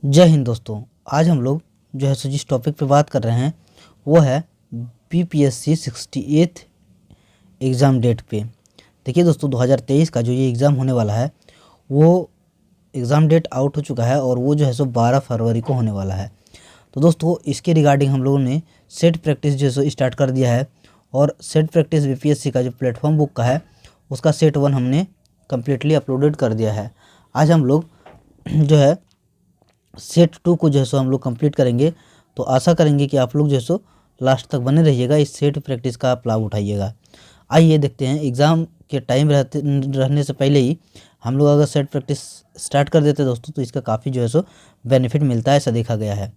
जय हिंद दोस्तों। आज हम लोग जो है सो जिस टॉपिक पे बात कर रहे हैं वो है बीपीएससी 68 एग्ज़ाम डेट पे। देखिए दोस्तों, 2023 का जो ये एग्ज़ाम होने वाला है वो एग्ज़ाम डेट आउट हो चुका है और वो जो है सो 12 फरवरी को होने वाला है। तो दोस्तों, इसके रिगार्डिंग हम लोगों ने सेट प्रैक्टिस जो है सो स्टार्ट कर दिया है और सेट प्रैक्टिस बीपीएससी का जो प्लेटफॉर्म बुक का है उसका सेट 1 हमने कम्प्लीटली अपलोडेड कर दिया है। आज हम लोग जो है सेट 2 को जो है सो हम लोग कंप्लीट करेंगे। तो आशा करेंगे कि आप लोग जो है सो लास्ट तक बने रहिएगा, इस सेट प्रैक्टिस का आप लाभ उठाइएगा। आइए देखते हैं, एग्ज़ाम के टाइम रहने से पहले ही हम लोग अगर सेट प्रैक्टिस स्टार्ट कर देते दोस्तों तो इसका काफ़ी जो है सो बेनिफिट मिलता है, ऐसा देखा गया है।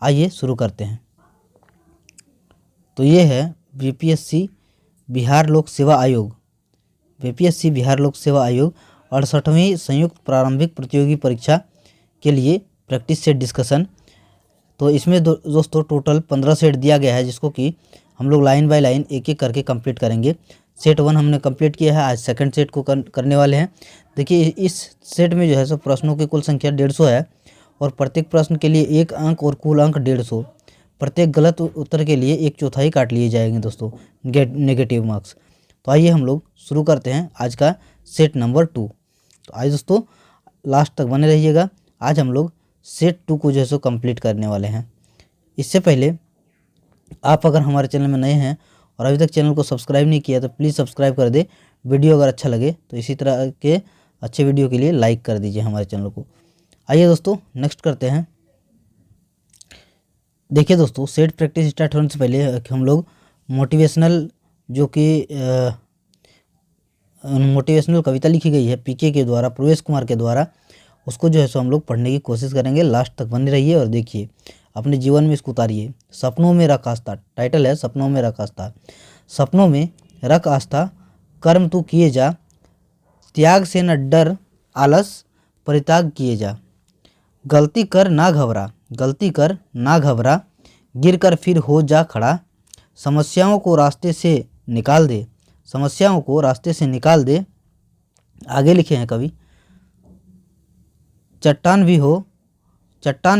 आइए शुरू करते हैं। तो ये है बीपीएससी बिहार लोक सेवा आयोग, बीपीएससी बिहार लोक सेवा आयोग 68वीं संयुक्त प्रारंभिक प्रतियोगी परीक्षा के लिए प्रैक्टिस सेट डिस्कशन। तो इसमें दोस्तों टोटल 15 सेट दिया गया है, जिसको कि हम लोग लाइन बाय लाइन एक एक करके कंप्लीट करेंगे। सेट 1 हमने कंप्लीट किया है, आज सेकंड सेट को करने वाले हैं। देखिए, इस सेट में जो है सो प्रश्नों की कुल संख्या 150 है और प्रत्येक प्रश्न के लिए 1 अंक और कुल अंक 150। प्रत्येक गलत उत्तर के लिए 1/4 काट लिए जाएंगे दोस्तों, नेगेटिव मार्क्स। तो आइए हम लोग शुरू करते हैं आज का सेट नंबर 2। तो आइए दोस्तों लास्ट तक बने रहिएगा। आज हम लोग सेट 2 को जो है सो कंप्लीट करने वाले हैं। इससे पहले आप अगर हमारे चैनल में नए हैं और अभी तक चैनल को सब्सक्राइब नहीं किया तो प्लीज़ सब्सक्राइब कर दे। वीडियो अगर अच्छा लगे तो इसी तरह के अच्छे वीडियो के लिए लाइक कर दीजिए हमारे चैनल को। आइए दोस्तों नेक्स्ट करते हैं। देखिए दोस्तों, सेट प्रैक्टिस स्टार्ट होने से पहले हम लोग मोटिवेशनल जो कि मोटिवेशनल कविता लिखी गई है पीके के द्वारा, प्रवेश कुमार के द्वारा, उसको जो है सो हम लोग पढ़ने की कोशिश करेंगे। लास्ट तक बने रहिए और देखिए, अपने जीवन में इसको उतारिए। सपनों में रख आस्था, टाइटल है सपनों में रख आस्था। सपनों में रख आस्था, कर्म तू किए जा, त्याग से न डर, आलस परित्याग किए जा। गलती कर ना घबरा, गलती कर ना घबरा, गिर कर फिर हो जा खड़ा। समस्याओं को रास्ते से निकाल दे, समस्याओं को रास्ते से निकाल दे। आगे लिखे हैं कवि, चट्टान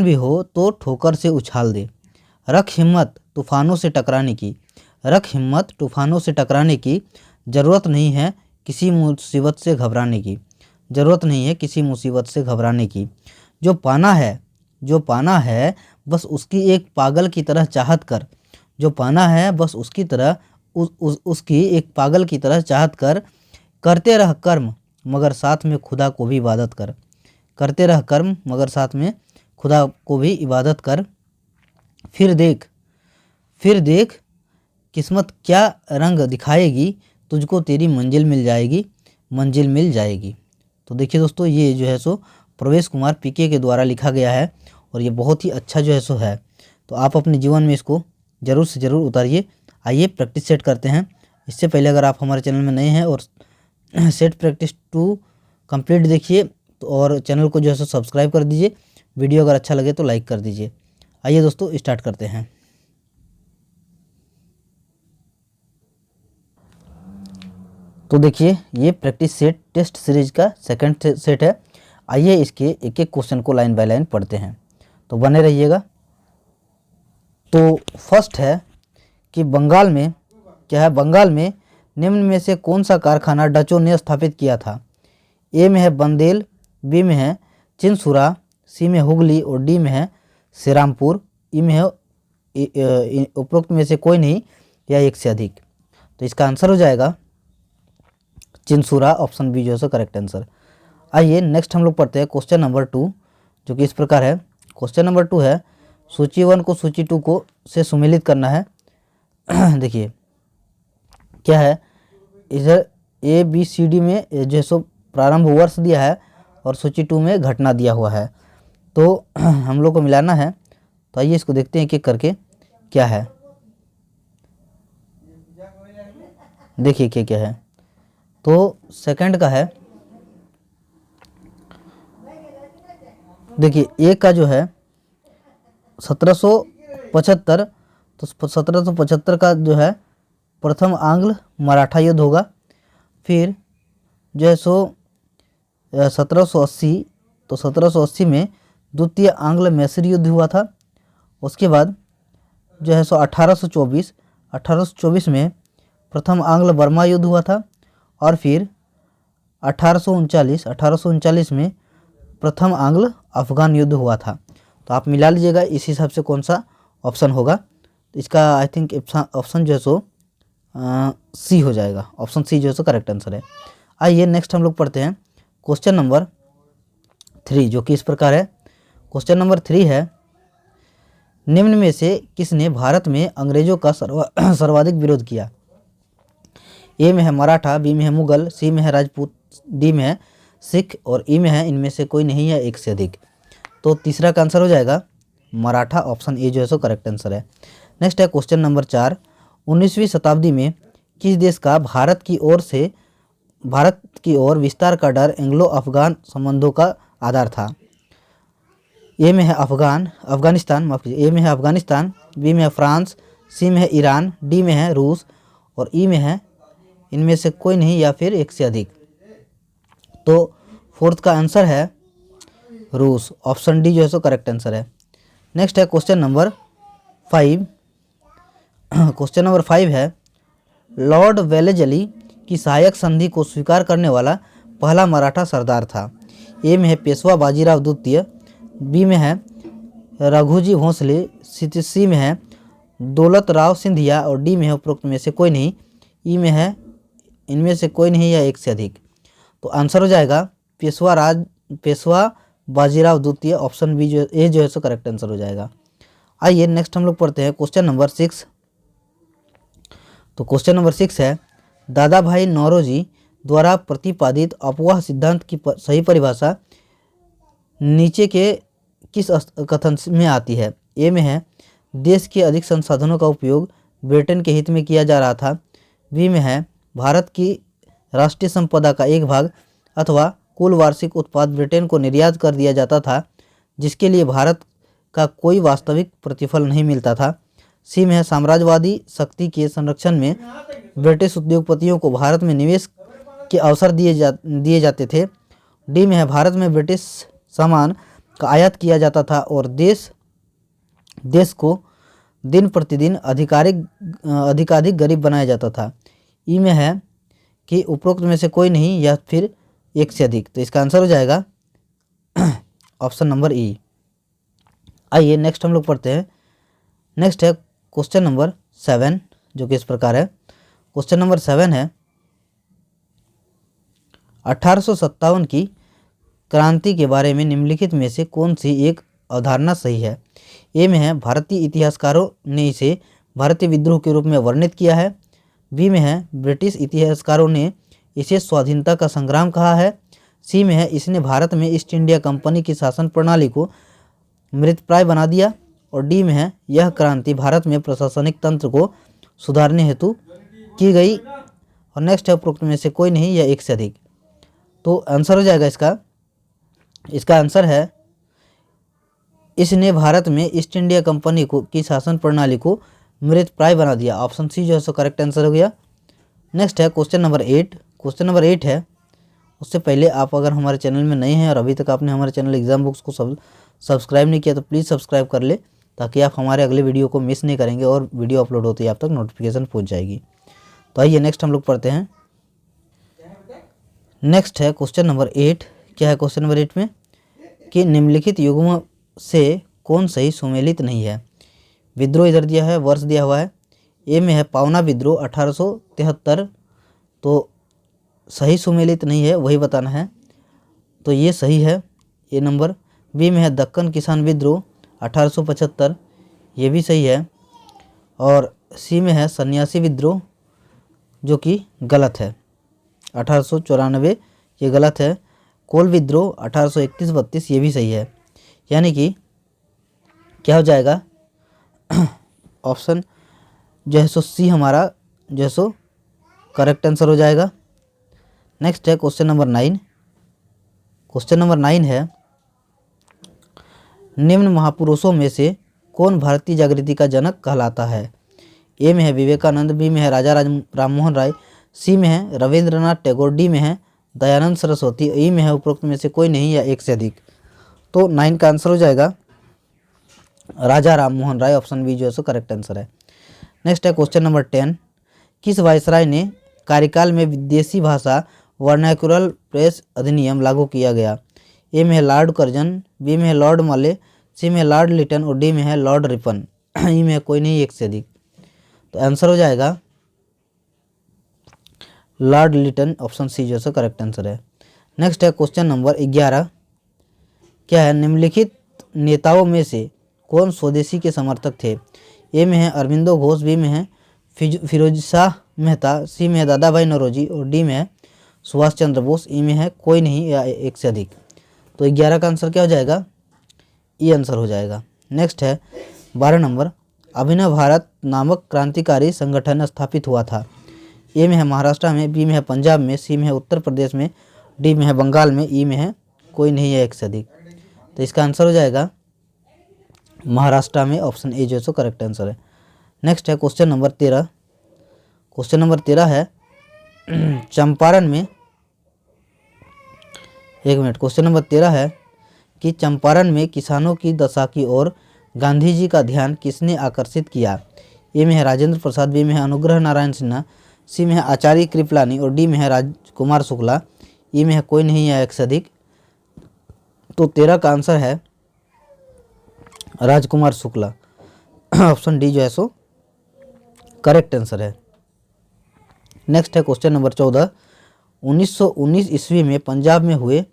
भी हो तो ठोकर से उछाल दे। रख हिम्मत तूफानों से टकराने की, रख हिम्मत तूफानों से टकराने की। ज़रूरत नहीं है किसी मुसीबत से घबराने की, ज़रूरत नहीं है किसी मुसीबत से घबराने की। जो पाना है बस उसकी एक पागल की तरह चाहत कर, जो पाना है बस उसकी तरह उसकी एक पागल की तरह चाहत कर। करते रह कर्म मगर साथ में खुदा को भी इबादत कर, करते रह कर्म मगर साथ में खुदा को भी इबादत कर। फिर देख किस्मत क्या रंग दिखाएगी, तुझको तेरी मंजिल मिल जाएगी, मंजिल मिल जाएगी। तो देखिए दोस्तों, ये जो है सो प्रवेश कुमार पीके के द्वारा लिखा गया है और ये बहुत ही अच्छा जो है सो है। तो आप अपने जीवन में इसको ज़रूर से ज़रूर उतारिए। आइए प्रैक्टिस सेट करते हैं। इससे पहले अगर आप हमारे चैनल में नए हैं और सेट प्रैक्टिस 2 कंप्लीट देखिए तो और चैनल को जो है सो सब्सक्राइब कर दीजिए। वीडियो अगर अच्छा लगे तो लाइक कर दीजिए। आइए दोस्तों स्टार्ट करते हैं। तो देखिए, ये प्रैक्टिस सेट टेस्ट सीरीज का सेकंड सेट है। आइए इसके एक एक क्वेश्चन को लाइन बाय लाइन पढ़ते हैं, तो बने रहिएगा। तो फर्स्ट है कि बंगाल में क्या है, बंगाल में निम्न में से कौन सा कारखाना डचों ने स्थापित किया था। ए में है बंदेल, बी में है चिनसुरा, सी में हुगली और डी में है श्रीरामपुर। ई में है उपरोक्त में से कोई नहीं या एक से अधिक। तो इसका आंसर हो जाएगा चिनसुरा, ऑप्शन बी जो है सो करेक्ट आंसर। आइए नेक्स्ट हम लोग पढ़ते हैं क्वेश्चन नंबर 2, जो कि इस प्रकार है। क्वेश्चन नंबर 2 है, सूची 1 को सूची 2 को से सुमेलित करना है। देखिए क्या है, इधर ए बी सी डी में जो है सो प्रारंभ वर्ष दिया है और सूची 2 में घटना दिया हुआ है। तो हम लोग को मिलाना है। तो आइए इसको देखते हैं एक एक करके क्या है। देखिए क्या है। तो सेकंड का है, देखिए एक का जो है 1775। तो 1775 का जो है प्रथम आंग्ल मराठा युद्ध होगा। फिर जो है सो 1780, तो 1780 में द्वितीय आंग्ल मैसूर युद्ध हुआ था। उसके बाद जो है सो 1824 में प्रथम आंग्ल बर्मा युद्ध हुआ था। और फिर 1839 में प्रथम आंग्ल अफगान युद्ध हुआ था। तो आप मिला लीजिएगा इस हिसाब से कौन सा ऑप्शन होगा। तो इसका आई थिंक ऑप्शन जो है सो सी हो जाएगा। ऑप्शन सी जो है सो करेक्ट आंसर है। आइए नेक्स्ट हम लोग पढ़ते हैं क्वेश्चन नंबर 3, जो कि इस प्रकार है। क्वेश्चन नंबर 3 है, निम्न में से किसने भारत में अंग्रेजों का सर्वाधिक विरोध किया? ए में है मराठा, बी में है मुगल, सी में है राजपूत, डी में है सिख और ई में है इनमें से कोई नहीं या एक से अधिक। तो तीसरा का आंसर हो जाएगा मराठा। ऑप्शन ए जो है सो करेक्ट आंसर है। नेक्स्ट है क्वेश्चन नंबर 4, 19वीं शताब्दी में किस देश का भारत की ओर विस्तार का डर एंग्लो अफगान संबंधों का आधार था? ए में है अफगानिस्तान, माफ कीजिए, ए में है अफगानिस्तान, बी में है फ्रांस, सी में है ईरान, डी में है रूस और ई में है इनमें से कोई नहीं या फिर एक से अधिक। तो फोर्थ का आंसर है रूस। ऑप्शन डी जो है सो करेक्ट आंसर है। नेक्स्ट है क्वेश्चन नंबर 5। क्वेश्चन नंबर 5 है, लॉर्ड वेलेजली की सहायक संधि को स्वीकार करने वाला पहला मराठा सरदार था? ए में है पेशवा बाजीराव द्वितीय, बी में है रघुजी भोसले, सी में है दौलत राव सिंधिया और डी में है उपरोक्त में से कोई नहीं, ई में है इनमें से कोई नहीं या एक से अधिक। तो आंसर हो जाएगा पेशवा बाजीराव द्वितीय। ऑप्शन बी जो ए जो है सो करेक्ट आंसर हो जाएगा। आइए नेक्स्ट हम लोग पढ़ते हैं क्वेश्चन नंबर 6। तो क्वेश्चन नंबर 6 है, दादा भाई नौरोजी द्वारा प्रतिपादित अपवाह सिद्धांत की सही परिभाषा नीचे के किस कथन में आती है? ए में है देश के अधिक संसाधनों का उपयोग ब्रिटेन के हित में किया जा रहा था, बी में है भारत की राष्ट्रीय संपदा का एक भाग अथवा कुल वार्षिक उत्पाद ब्रिटेन को निर्यात कर दिया जाता था जिसके लिए भारत का कोई वास्तविक प्रतिफल नहीं मिलता था, सी में है साम्राज्यवादी शक्ति के संरक्षण में ब्रिटिश उद्योगपतियों को भारत में निवेश के अवसर दिए जाते थे, डी में है भारत में ब्रिटिश सामान का आयात किया जाता था और देश को दिन प्रतिदिन अधिकाधिक गरीब बनाया जाता था, ई में है कि उपरोक्त में से कोई नहीं या फिर एक से अधिक। तो इसका आंसर हो जाएगा ऑप्शन नंबर ई। आइए नेक्स्ट हम लोग पढ़ते हैं। नेक्स्ट है क्वेश्चन नंबर 7, जो कि इस प्रकार है। क्वेश्चन नंबर 7 है, 1857 की क्रांति के बारे में निम्नलिखित में से कौन सी एक अवधारणा सही है? ए में है भारतीय इतिहासकारों ने इसे भारतीय विद्रोह के रूप में वर्णित किया है, बी में है ब्रिटिश इतिहासकारों ने इसे स्वाधीनता का संग्राम कहा है, सी में है इसने भारत में ईस्ट इंडिया कंपनी की शासन प्रणाली को मृतप्राय बना दिया और डी में है यह क्रांति भारत में प्रशासनिक तंत्र को सुधारने हेतु की गई और नेक्स्ट है उपरोक्त में से कोई नहीं या एक से अधिक। तो आंसर हो जाएगा इसका आंसर है इसने भारत में ईस्ट इंडिया कंपनी की शासन प्रणाली को मृतप्राय बना दिया। ऑप्शन सी जो है सो करेक्ट आंसर हो गया। नेक्स्ट है क्वेश्चन नंबर 8। क्वेश्चन नंबर 8 है, उससे पहले आप अगर हमारे चैनल में नए हैं और अभी तक आपने हमारे चैनल एग्जाम बुक्स को सब्सक्राइब नहीं किया तो प्लीज़ सब्सक्राइब कर ले ताकि आप हमारे अगले वीडियो को मिस नहीं करेंगे और वीडियो अपलोड होते ही आप तक नोटिफिकेशन पहुंच जाएगी। तो आइए नेक्स्ट हम लोग पढ़ते हैं। नेक्स्ट है क्वेश्चन नंबर 8। क्या है क्वेश्चन नंबर 8 में कि निम्नलिखित युग्म से कौन सही सुमेलित नहीं है? विद्रोह इधर दिया है, वर्ष दिया हुआ है। ए में है पावना विद्रोह 1873, तो सही सुमेलित नहीं है, वही बताना है। तो ये सही है ये नंबर। बी में है दक्कन किसान विद्रोह 1875, ये भी सही है। और सी में है सन्यासी विद्रोह जो कि गलत है 1894, ये गलत है। कोल विद्रोह 1831-32, ये भी सही है। यानी कि क्या हो जाएगा ऑप्शन जो है सो सी हमारा जो है सो करेक्ट आंसर हो जाएगा। नेक्स्ट है क्वेश्चन नंबर 9। क्वेश्चन नंबर 9 है, निम्न महापुरुषों में से कौन भारतीय जागृति का जनक कहलाता है? ए में है विवेकानंद, बी में है राजा राममोहन राय, सी में है रविंद्रनाथ टैगोर, डी में है दयानंद सरस्वती, ई में है उपरोक्त में से कोई नहीं या एक से अधिक। तो 9 का आंसर हो जाएगा राजा राम मोहन राय, ऑप्शन बी जो है सो करेक्ट आंसर है। नेक्स्ट है क्वेश्चन नंबर 10, किस वायसराय ने कार्यकाल में विदेशी भाषा वर्नाक्युलर प्रेस अधिनियम लागू किया गया? ए में है लॉर्ड कर्जन, बी में है लॉर्ड माले, सी में है लॉर्ड लिटन और डी में है लॉर्ड रिपन। ई में कोई नहीं, एक से अधिक। तो आंसर हो जाएगा लॉर्ड लिटन, ऑप्शन सी जो है करेक्ट आंसर है। नेक्स्ट है क्वेश्चन नंबर 11, क्या है निम्नलिखित नेताओं में से कौन स्वदेशी के समर्थक थे? ए में है अरविंदो घोष, बी में है फिरोज शाह मेहता, सी में है दादा भाई नौरोजी और डी में है सुभाष चंद्र बोस। ई में है कोई नहीं या एक से अधिक। तो 11 का आंसर क्या हो जाएगा? ई आंसर हो जाएगा। नेक्स्ट है 12 नंबर, अभिनव भारत नामक क्रांतिकारी संगठन स्थापित हुआ था? ए में है महाराष्ट्र में, बी में है पंजाब में, सी में है उत्तर प्रदेश में, डी में है बंगाल में, ई में है कोई नहीं है एक से अधिक। तो इसका आंसर हो जाएगा महाराष्ट्र में, ऑप्शन ए जो है करेक्ट आंसर है। नेक्स्ट है क्वेश्चन नंबर 13, क्वेश्चन नंबर 13 है चंपारण में, एक मिनट, क्वेश्चन नंबर 13 है कि चंपारण में किसानों की दशा की ओर गांधी जी का ध्यान किसने आकर्षित किया? ए में है राजेंद्र प्रसाद, बी में है अनुग्रह नारायण सिन्हा, सी में है आचार्य कृपलानी और डी में है राजकुमार शुक्ला। ई में है कोई नहीं है एक से अधिक। तो 13 का आंसर है राजकुमार शुक्ला, ऑप्शन डी जो है सो करेक्ट आंसर है। नेक्स्ट है क्वेश्चन नंबर 14, 1919 ईस्वी में पंजाब में हुए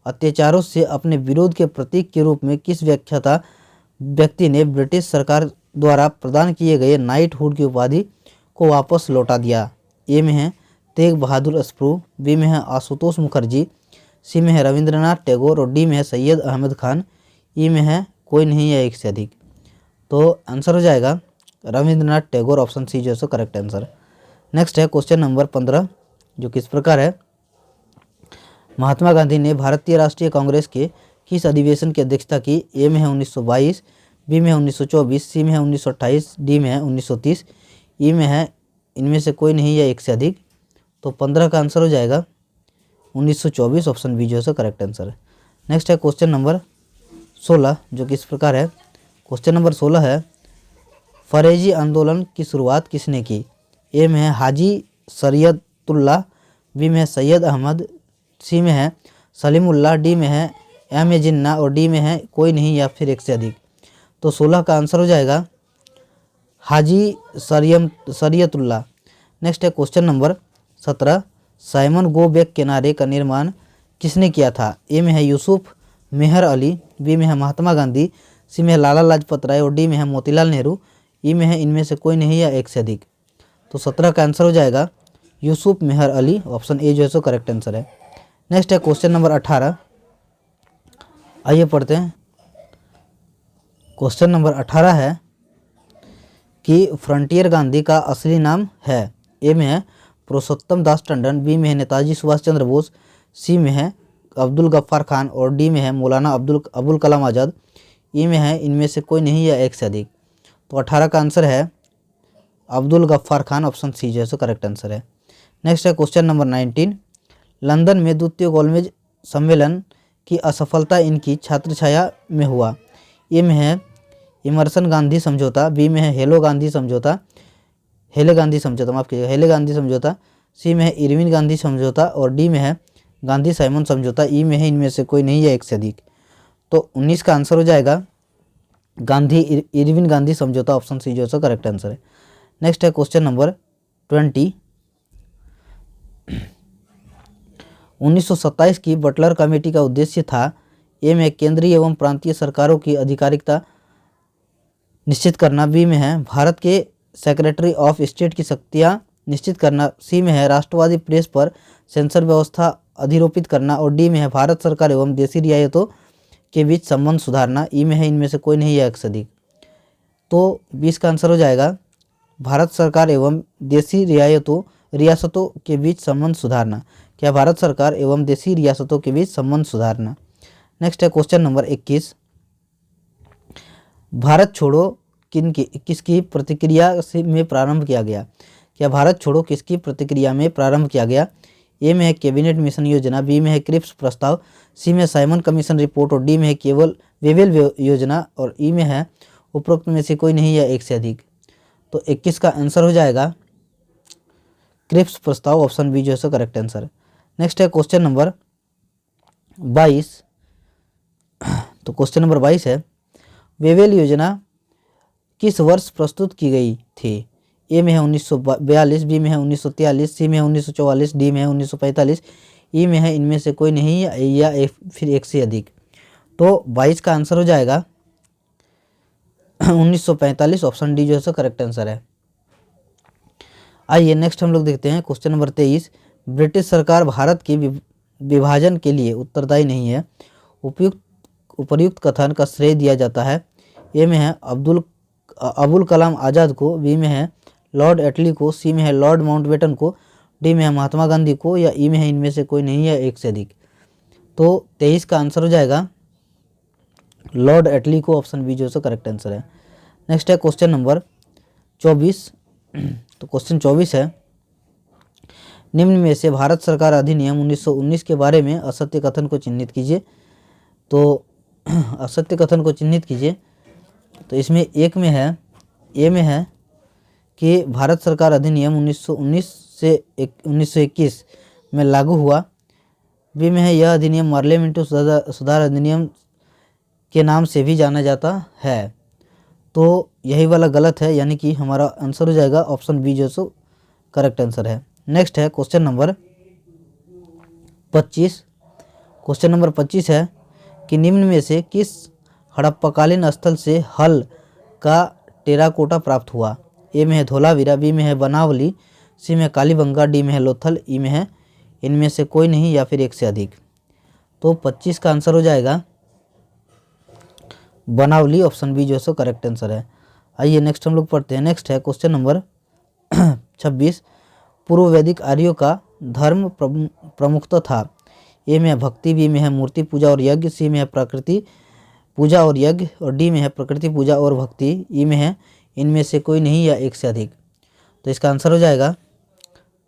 अत्याचारों से अपने विरोध के प्रतीक के रूप में किस व्याख्याता व्यक्ति ने ब्रिटिश सरकार द्वारा प्रदान किए गए नाइटहुड की उपाधि को वापस लौटा दिया? ए में है तेग बहादुर स्प्रू, बी में है आशुतोष मुखर्जी, सी में है रविंद्रनाथ टैगोर और डी में है सैयद अहमद खान। ई में है कोई नहीं है एक से अधिक। तो आंसर हो जाएगा रविंद्रनाथ टैगोर, ऑप्शन सी जो है करेक्ट आंसर। नेक्स्ट है क्वेश्चन नंबर 15, जो किस प्रकार है, महात्मा गांधी ने भारतीय राष्ट्रीय कांग्रेस के किस अधिवेशन की अध्यक्षता की? ए में है 1922, बी में है 1924, सी में है 1928, डी में है 1930। ई में है इनमें से कोई नहीं है एक से अधिक। तो 15 का आंसर हो जाएगा 1924, ऑप्शन बी जो है करेक्ट आंसर है। नेक्स्ट है क्वेश्चन नंबर 16, जो किस प्रकार है, क्वेश्चन नंबर 16 है फरेजी आंदोलन की शुरुआत किसने की? ए में है हाजी शरीयतुल्लाह, बी में है सैयद अहमद, सी में है सलीमुल्लाह, डी में है एम ए जिन्ना और डी में है कोई नहीं या फिर एक से अधिक। तो 16 का आंसर हो जाएगा हाजी शरीयतुल्लाह। नेक्स्ट है question number 17, Simon go back किनारे का निर्माण किसने किया था? ए में है यूसुफ मेहर अली, बी में है महात्मा गांधी, सी में है लाला लाजपत राय और डी में है मोतीलाल नेहरू। ई में है इनमें से कोई नहीं या एक से अधिक। तो 17 का आंसर हो जाएगा यूसुफ मेहर अली, ऑप्शन ए जो है सो करेक्ट आंसर है। नेक्स्ट है क्वेश्चन नंबर 18, आइए पढ़ते हैं। क्वेश्चन नंबर 18 है कि फ्रंटियर गांधी का असली नाम है? ए में है पुरुषोत्तम दास टंडन, बी में है नेताजी सुभाष चंद्र बोस, सी में है अब्दुल गफ्फार खान और डी में है मौलाना अबुल कलाम आज़ाद। ई में है इनमें से कोई नहीं या एक से अधिक। तो 18 का आंसर है अब्दुल गफ्फार खान, ऑप्शन सी जो है करेक्ट आंसर है। नेक्स्ट है क्वेश्चन नंबर 19, लंदन में द्वितीय गोलमेज सम्मेलन की असफलता इनकी छत्रछाया में हुआ? ए में है इमर्सन गांधी समझौता, बी में है हेले गांधी समझौता, माफ कीजिएगा, हेले गांधी समझौता, सी में है इरविन गांधी समझौता और डी में है गांधी साइमन समझौता। ई में है इनमें से कोई नहीं है एक से अधिक। तो 19 का आंसर हो जाएगा इरविन गांधी समझौता, ऑप्शन सी जो है करेक्ट आंसर है। नेक्स्ट है क्वेश्चन नंबर 20, 1927 की बटलर कमेटी का उद्देश्य था? ए में केंद्रीय एवं प्रांतीय सरकारों की आधिकारिकता निश्चित करना, बी में है भारत के सेक्रेटरी ऑफ स्टेट की शक्तियां निश्चित करना, सी में है राष्ट्रवादी प्रेस पर सेंसर व्यवस्था अधिरोपित करना और डी में है भारत सरकार एवं देशी रियायतों के बीच संबंध सुधारना। ई में है इनमें से कोई नहीं है एक से अधिक। तो 20 का आंसर हो जाएगा भारत सरकार एवं देशी रियासतों के बीच संबंध सुधारना। क्या भारत सरकार एवं देशी रियासतों के बीच संबंध सुधारना। नेक्स्ट है क्वेश्चन नंबर 21, भारत छोड़ो किसकी प्रतिक्रिया में प्रारंभ किया गया? क्या भारत छोड़ो किसकी प्रतिक्रिया में प्रारंभ किया गया? ए में है कैबिनेट मिशन योजना, बी में है क्रिप्स प्रस्ताव, सी में साइमन कमीशन रिपोर्ट और डी में है केवल वेवेल योजना और ई में है उपरोक्त में से कोई नहीं या एक से अधिक। तो 21 का आंसर हो जाएगा क्रिप्स प्रस्ताव, ऑप्शन बी जो है सो करेक्ट आंसर। नेक्स्ट है क्वेश्चन नंबर 22। तो क्वेश्चन नंबर 22 है, वेवेल योजना किस वर्ष प्रस्तुत की गई थी? ए में है 1942, बी में है 1943, सी में है 1944, डी में है 1945, ई में है इनमें से कोई नहीं या फिर एक से अधिक। तो 22 का आंसर हो जाएगा 1945, ऑप्शन डी जो है सो करेक्ट आंसर है। आइए नेक्स्ट हम लोग देखते हैं क्वेश्चन नंबर 23। ब्रिटिश सरकार भारत के विभाजन के लिए उत्तरदायी नहीं है, उपर्युक्त कथन का श्रेय दिया जाता है। ए में है अबुल कलाम आज़ाद को, बी में है लॉर्ड एटली को, सी में है लॉर्ड माउंटबेटन को, डी में है महात्मा गांधी को या ई में है इनमें से कोई नहीं या एक से अधिक। तो 23 का आंसर हो जाएगा लॉर्ड एटली को, ऑप्शन बी जो है करेक्ट आंसर है। नेक्स्ट है क्वेश्चन नंबर 24। तो क्वेश्चन 24 है, निम्न में से भारत सरकार अधिनियम 1919 के बारे में असत्य कथन को चिन्हित कीजिए। तो असत्य कथन को चिन्हित कीजिए। तो इसमें एक में है, ए में है कि भारत सरकार अधिनियम 1919 से 1921 में लागू हुआ, बी में है यह अधिनियम पार्लियामेंट्री सुधार अधिनियम के नाम से भी जाना जाता है। तो यही वाला गलत है, यानी कि हमारा आंसर हो जाएगा ऑप्शन बी जो सो करेक्ट आंसर है। नेक्स्ट है क्वेश्चन नंबर 25। क्वेश्चन नंबर 25 है कि निम्न में से किस हड़प्पाकालीन स्थल से हल का टेराकोटा प्राप्त हुआ? ए में है धोलावीरा, बी में है बनावली, सी में है कालीबंगा, डी में है लोथल, ई में है इनमें से कोई नहीं या फिर एक से अधिक। तो 25 का आंसर हो जाएगा बनावली, ऑप्शन बी जो सो करेक्ट आंसर है। आइए नेक्स्ट हम लोग पढ़ते हैं। नेक्स्ट है क्वेश्चन नंबर 26। पूर्व वैदिक आर्यों का धर्म प्रमुखता था। ए में है भक्ति, बी में है मूर्ति पूजा और यज्ञ, सी में है प्रकृति पूजा और यज्ञ और डी में है प्रकृति पूजा और भक्ति, ई में है इनमें से कोई नहीं या एक से अधिक। तो इसका आंसर हो जाएगा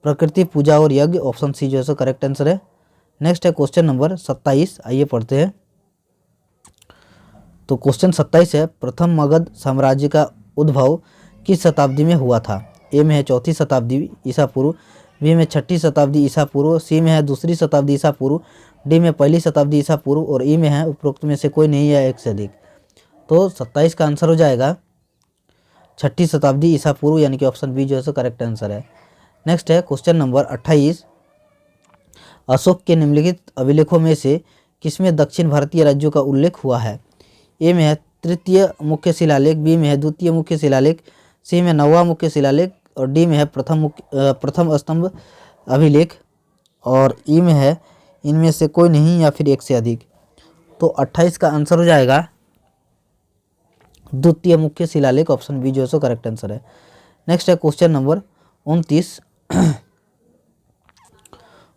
प्रकृति पूजा और यज्ञ, ऑप्शन सी जो है सो करेक्ट आंसर है। नेक्स्ट है क्वेश्चन नंबर 27। आइए पढ़ते हैं। तो क्वेश्चन 27 है, प्रथम मगध साम्राज्य का उद्भव किस शताब्दी में हुआ था? ए में है 4वीं शताब्दी ईसा पूर्व, बी में 6वीं शताब्दी ईसा पूर्व, सी में है 2री शताब्दी ईसा पूर्व, डी में 1ली शताब्दी ईसा पूर्व और ई में है उपरोक्त में से कोई नहीं या एक से अधिक। तो 27 का आंसर हो जाएगा 6वीं शताब्दी ईसा पूर्व, यानी कि ऑप्शन बी जो है सो करेक्ट आंसर है। नेक्स्ट है क्वेश्चन नंबर 28। अशोक के निम्नलिखित अभिलेखों में से किसमें दक्षिण भारतीय राज्यों का उल्लेख हुआ है? ए में है तृतीय मुख्य शिलालेख, बी में है द्वितीय मुख्य शिलालेख, सी में 9वां मुख्य शिलालेख और डी में है प्रथम स्तंभ अभिलेख और ई में है इनमें से कोई नहीं या फिर एक से अधिक। तो 28 का आंसर हो जाएगा द्वितीय मुख्य शिलालेख, ऑप्शन बी जो है सो करेक्ट आंसर है। नेक्स्ट है क्वेश्चन नंबर 29।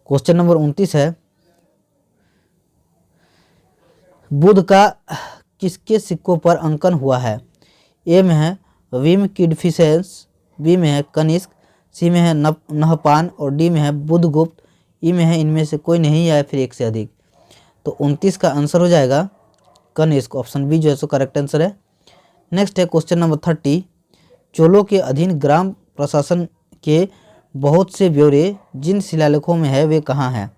क्वेश्चन नंबर 29 है, बुध का किसके सिक्कों पर अंकन हुआ है? ए में है विम किडफिसेंस, बी में है कनिष्क, सी में है नहपान और डी में है बुधगुप्त, ई में है इनमें से कोई नहीं या फिर एक से अधिक। तो 29 का आंसर हो जाएगा कनिष्क, ऑप्शन बी जो है सो करेक्ट आंसर है। नेक्स्ट है क्वेश्चन नंबर 30। चोलों के अधीन ग्राम प्रशासन के बहुत से ब्यौरे जिन शिलालेखों में है वे कहाँ हैं?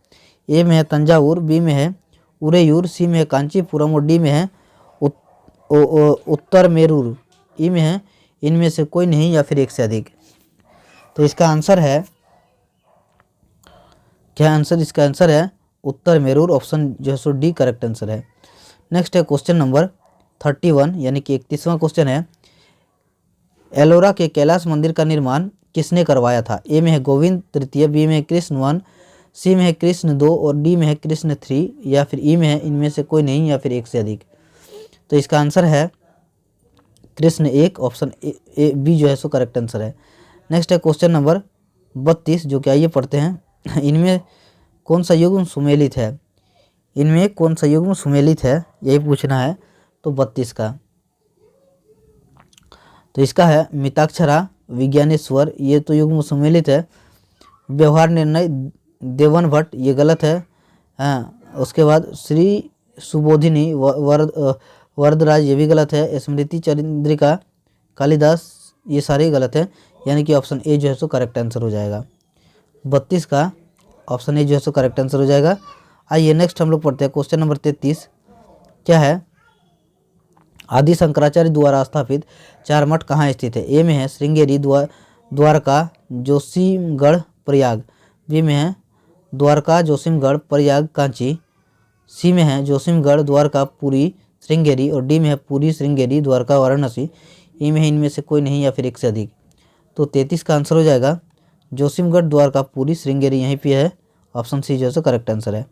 ए में है तंजावुर, बी में है उरेयूर, सी में है कांचीपुरम और डी में है उत्तर मेरूर, ई में है इनमें से कोई नहीं या फिर एक से अधिक। तो इसका आंसर है क्या आंसर? इसका आंसर है उत्तर मेरूर, ऑप्शन जो है सो डी करेक्ट आंसर है। नेक्स्ट है क्वेश्चन नंबर 31, यानी कि 31वां क्वेश्चन है, एलोरा के कैलाश मंदिर का निर्माण किसने करवाया था? ए में है गोविंद तृतीय, बी में है कृष्ण 1, सी में है कृष्ण 2 और डी में है कृष्ण 3 या फिर ई में है इनमें से कोई नहीं या फिर एक से अधिक। तो इसका आंसर है कृष्ण 1, ऑप्शन ए बी जो है सो करेक्ट आंसर है। नेक्स्ट है क्वेश्चन नंबर 32, जो कि आइए पढ़ते हैं। इनमें कौन सा युग्म सुमेलित है? इनमें कौन सा युग्म सुमेलित है, यही पूछना है। तो 32 का, तो इसका है मिताक्षरा विज्ञानेश्वर, ये तो युग्म सुमेलित है। व्यवहार निर्णय देवन भट्ट, ये गलत है। हाँ, उसके बाद श्री सुबोधिनी वरदराज, ये भी गलत है। स्मृति चंद्रिका कालिदास, ये सारे गलत हैं, यानी कि ऑप्शन ए जो है सो करेक्ट आंसर हो जाएगा। 32 का ऑप्शन ए जो है सो करेक्ट आंसर हो जाएगा। आइए नेक्स्ट हम लोग पढ़ते हैं क्वेश्चन नंबर 33। क्या है? आदि शंकराचार्य द्वारा स्थापित 4 मठ कहाँ स्थित है? ए में है श्रृंगेरी, द्वारका, जोशीमगढ़, प्रयाग। बी में है द्वारका, जोशीमगढ़, प्रयाग, कांची। सी में है जोशीमगढ़, द्वारका, पुरी, श्रृंगेरी। और डी में है पुरी, श्रृंगेरी, द्वारका, वाराणसी। ई में है इनमें से कोई नहीं या फिर एक से अधिक। तो 33 का आंसर हो जाएगा जोशीमगढ़, द्वारका, पुरी, श्रृंगेरी, यहीं पे है। ऑप्शन सी जो है सो करेक्ट आंसर है।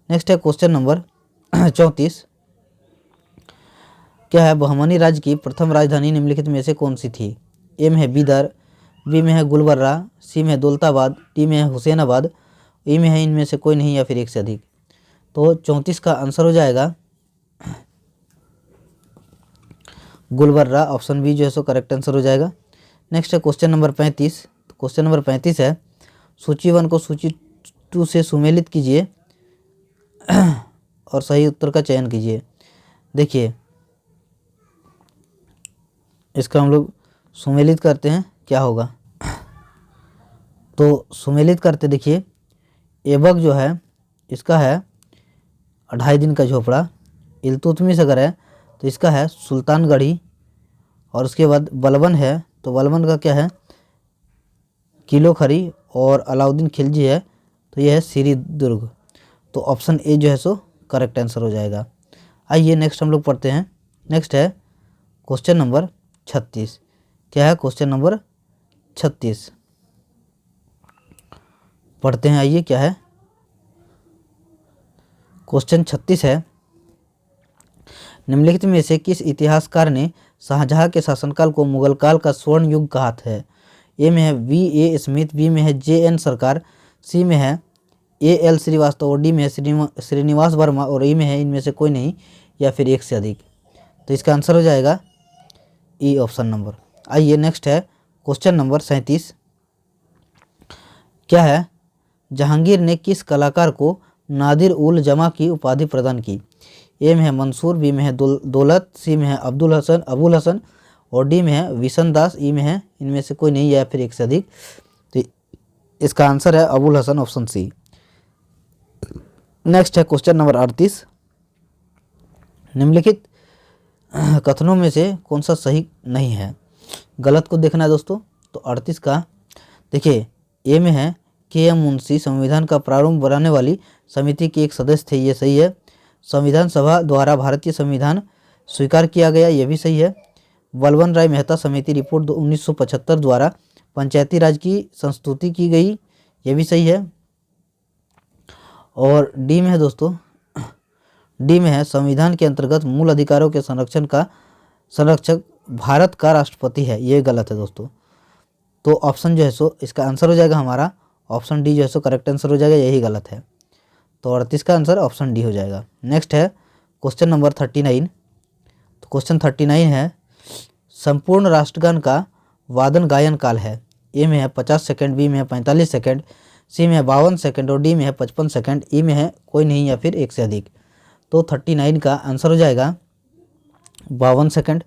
नेक्स्ट है क्वेश्चन नंबर 34। क्या है? बहमनी राज्य की प्रथम राजधानी निम्नलिखित में से कौन सी थी? ए में है बीदर, बी में है गुलबर्रा, सी में है दौलताबाद, डी में है हुसैनाबाद, ई में है इनमें से कोई नहीं या फिर एक से अधिक। तो 34 का आंसर हो जाएगा गुलबर्रा, ऑप्शन बी जो है सो करेक्ट आंसर हो जाएगा। नेक्स्ट है क्वेश्चन नंबर 35। क्वेश्चन नंबर 35 है सूची 1 को सूची 2 से सुमेलित कीजिए और सही उत्तर का चयन कीजिए। देखिए, इसका हम लोग सुमेलित करते हैं, क्या होगा? तो सुमेलित करते, देखिए ऐबक जो है इसका है 2.5 दिन का झोपड़ा। इल्तुतमिश अगर है तो इसका है सुल्तानगढ़ी। और उसके बाद बलबन है तो बलबन का क्या है? किलो खरी। और अलाउद्दीन खिलजी है तो यह है श्री दुर्ग। तो ऑप्शन ए जो है सो करेक्ट आंसर हो जाएगा। आइए नेक्स्ट हम लोग पढ़ते हैं। नेक्स्ट है क्वेश्चन नंबर 36। क्या है? क्वेश्चन नंबर 36 पढ़ते हैं। आइए, क्या है? क्वेश्चन 36 है निम्नलिखित में से किस इतिहासकार ने शाहजहां के शासनकाल को मुगल काल का स्वर्ण युग कहा है? ए में है V.A. स्मिथ, बी में है J.N. सरकार, सी में है A.L. श्रीवास्तव, और डी में है श्रीनिवास वर्मा, और ई में है इनमें से कोई नहीं या फिर एक से अधिक। तो इसका आंसर हो जाएगा ई, ऑप्शन नंबर। आइए नेक्स्ट है क्वेश्चन नंबर 37। क्या है? जहांगीर ने किस कलाकार को नादिर उल जमा की उपाधि प्रदान की? ए में है मंसूर, बी में है दौलत, सी में है अबुल हसन, और डी में है विशन दास, ई में है इनमें से कोई नहीं या फिर एक से अधिक। तो इसका आंसर है Abul Hasan, option C. Next है क्वेश्चन नंबर 38। निम्नलिखित कथनों में से कौन सा सही नहीं है? गलत को देखना है दोस्तों। तो 38 का देखिए, ए में है K.M. मुंशी संविधान का प्रारूप बनाने वाली समिति के एक सदस्य थे, ये सही है। संविधान सभा द्वारा भारतीय संविधान स्वीकार किया गया, ये भी सही है। बलवन राय मेहता समिति रिपोर्ट 1975 द्वारा पंचायती राज की संस्तुति की गई, ये भी सही है। और डी में है दोस्तों, डी में है संविधान के अंतर्गत मूल अधिकारों के संरक्षक भारत का राष्ट्रपति है, ये गलत है दोस्तों। तो ऑप्शन जो है सो इसका आंसर हो जाएगा हमारा ऑप्शन डी जो है सो करेक्ट आंसर हो जाएगा, यही गलत है। तो 38 का आंसर ऑप्शन डी हो जाएगा। नेक्स्ट है क्वेश्चन नंबर 39। तो क्वेश्चन 39 है संपूर्ण राष्ट्रगान का वादन गायन काल है? ए में है 50 सेकंड, बी में है 45 सेकंड, सी में है 52 सेकंड, और डी में है 55 सेकंड, ई में है कोई नहीं या फिर एक से अधिक। तो 39 का आंसर हो जाएगा 52 सेकंड।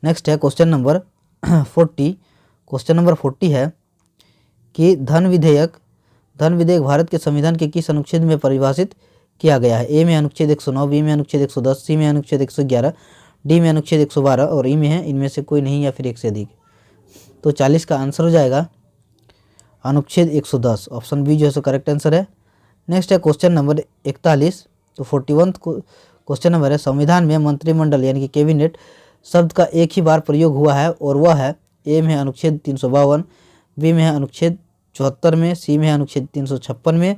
नेक्स्ट है क्वेश्चन नंबर 40। क्वेश्चन नंबर 40 है कि धन विधेयक भारत के संविधान के किस अनुच्छेद में परिभाषित किया गया है? ए में अनुच्छेद 109, बी में अनुच्छेद 110, सी में अनुच्छेद 111, डी में अनुच्छेद 112, और ई में है इनमें से कोई नहीं या फिर एक से अधिक। तो 40 का आंसर हो जाएगा अनुच्छेद 110, ऑप्शन बी जो है सो करेक्ट आंसर है। नेक्स्ट है क्वेश्चन नंबर 41। तो 41 क्वेश्चन नंबर है संविधान में मंत्रिमंडल यानी कि कैबिनेट शब्द का एक ही बार प्रयोग हुआ है, और वह है ए में है अनुच्छेद 352, बी में है अनुच्छेद 74 में, सी में है अनुच्छेद 356 में,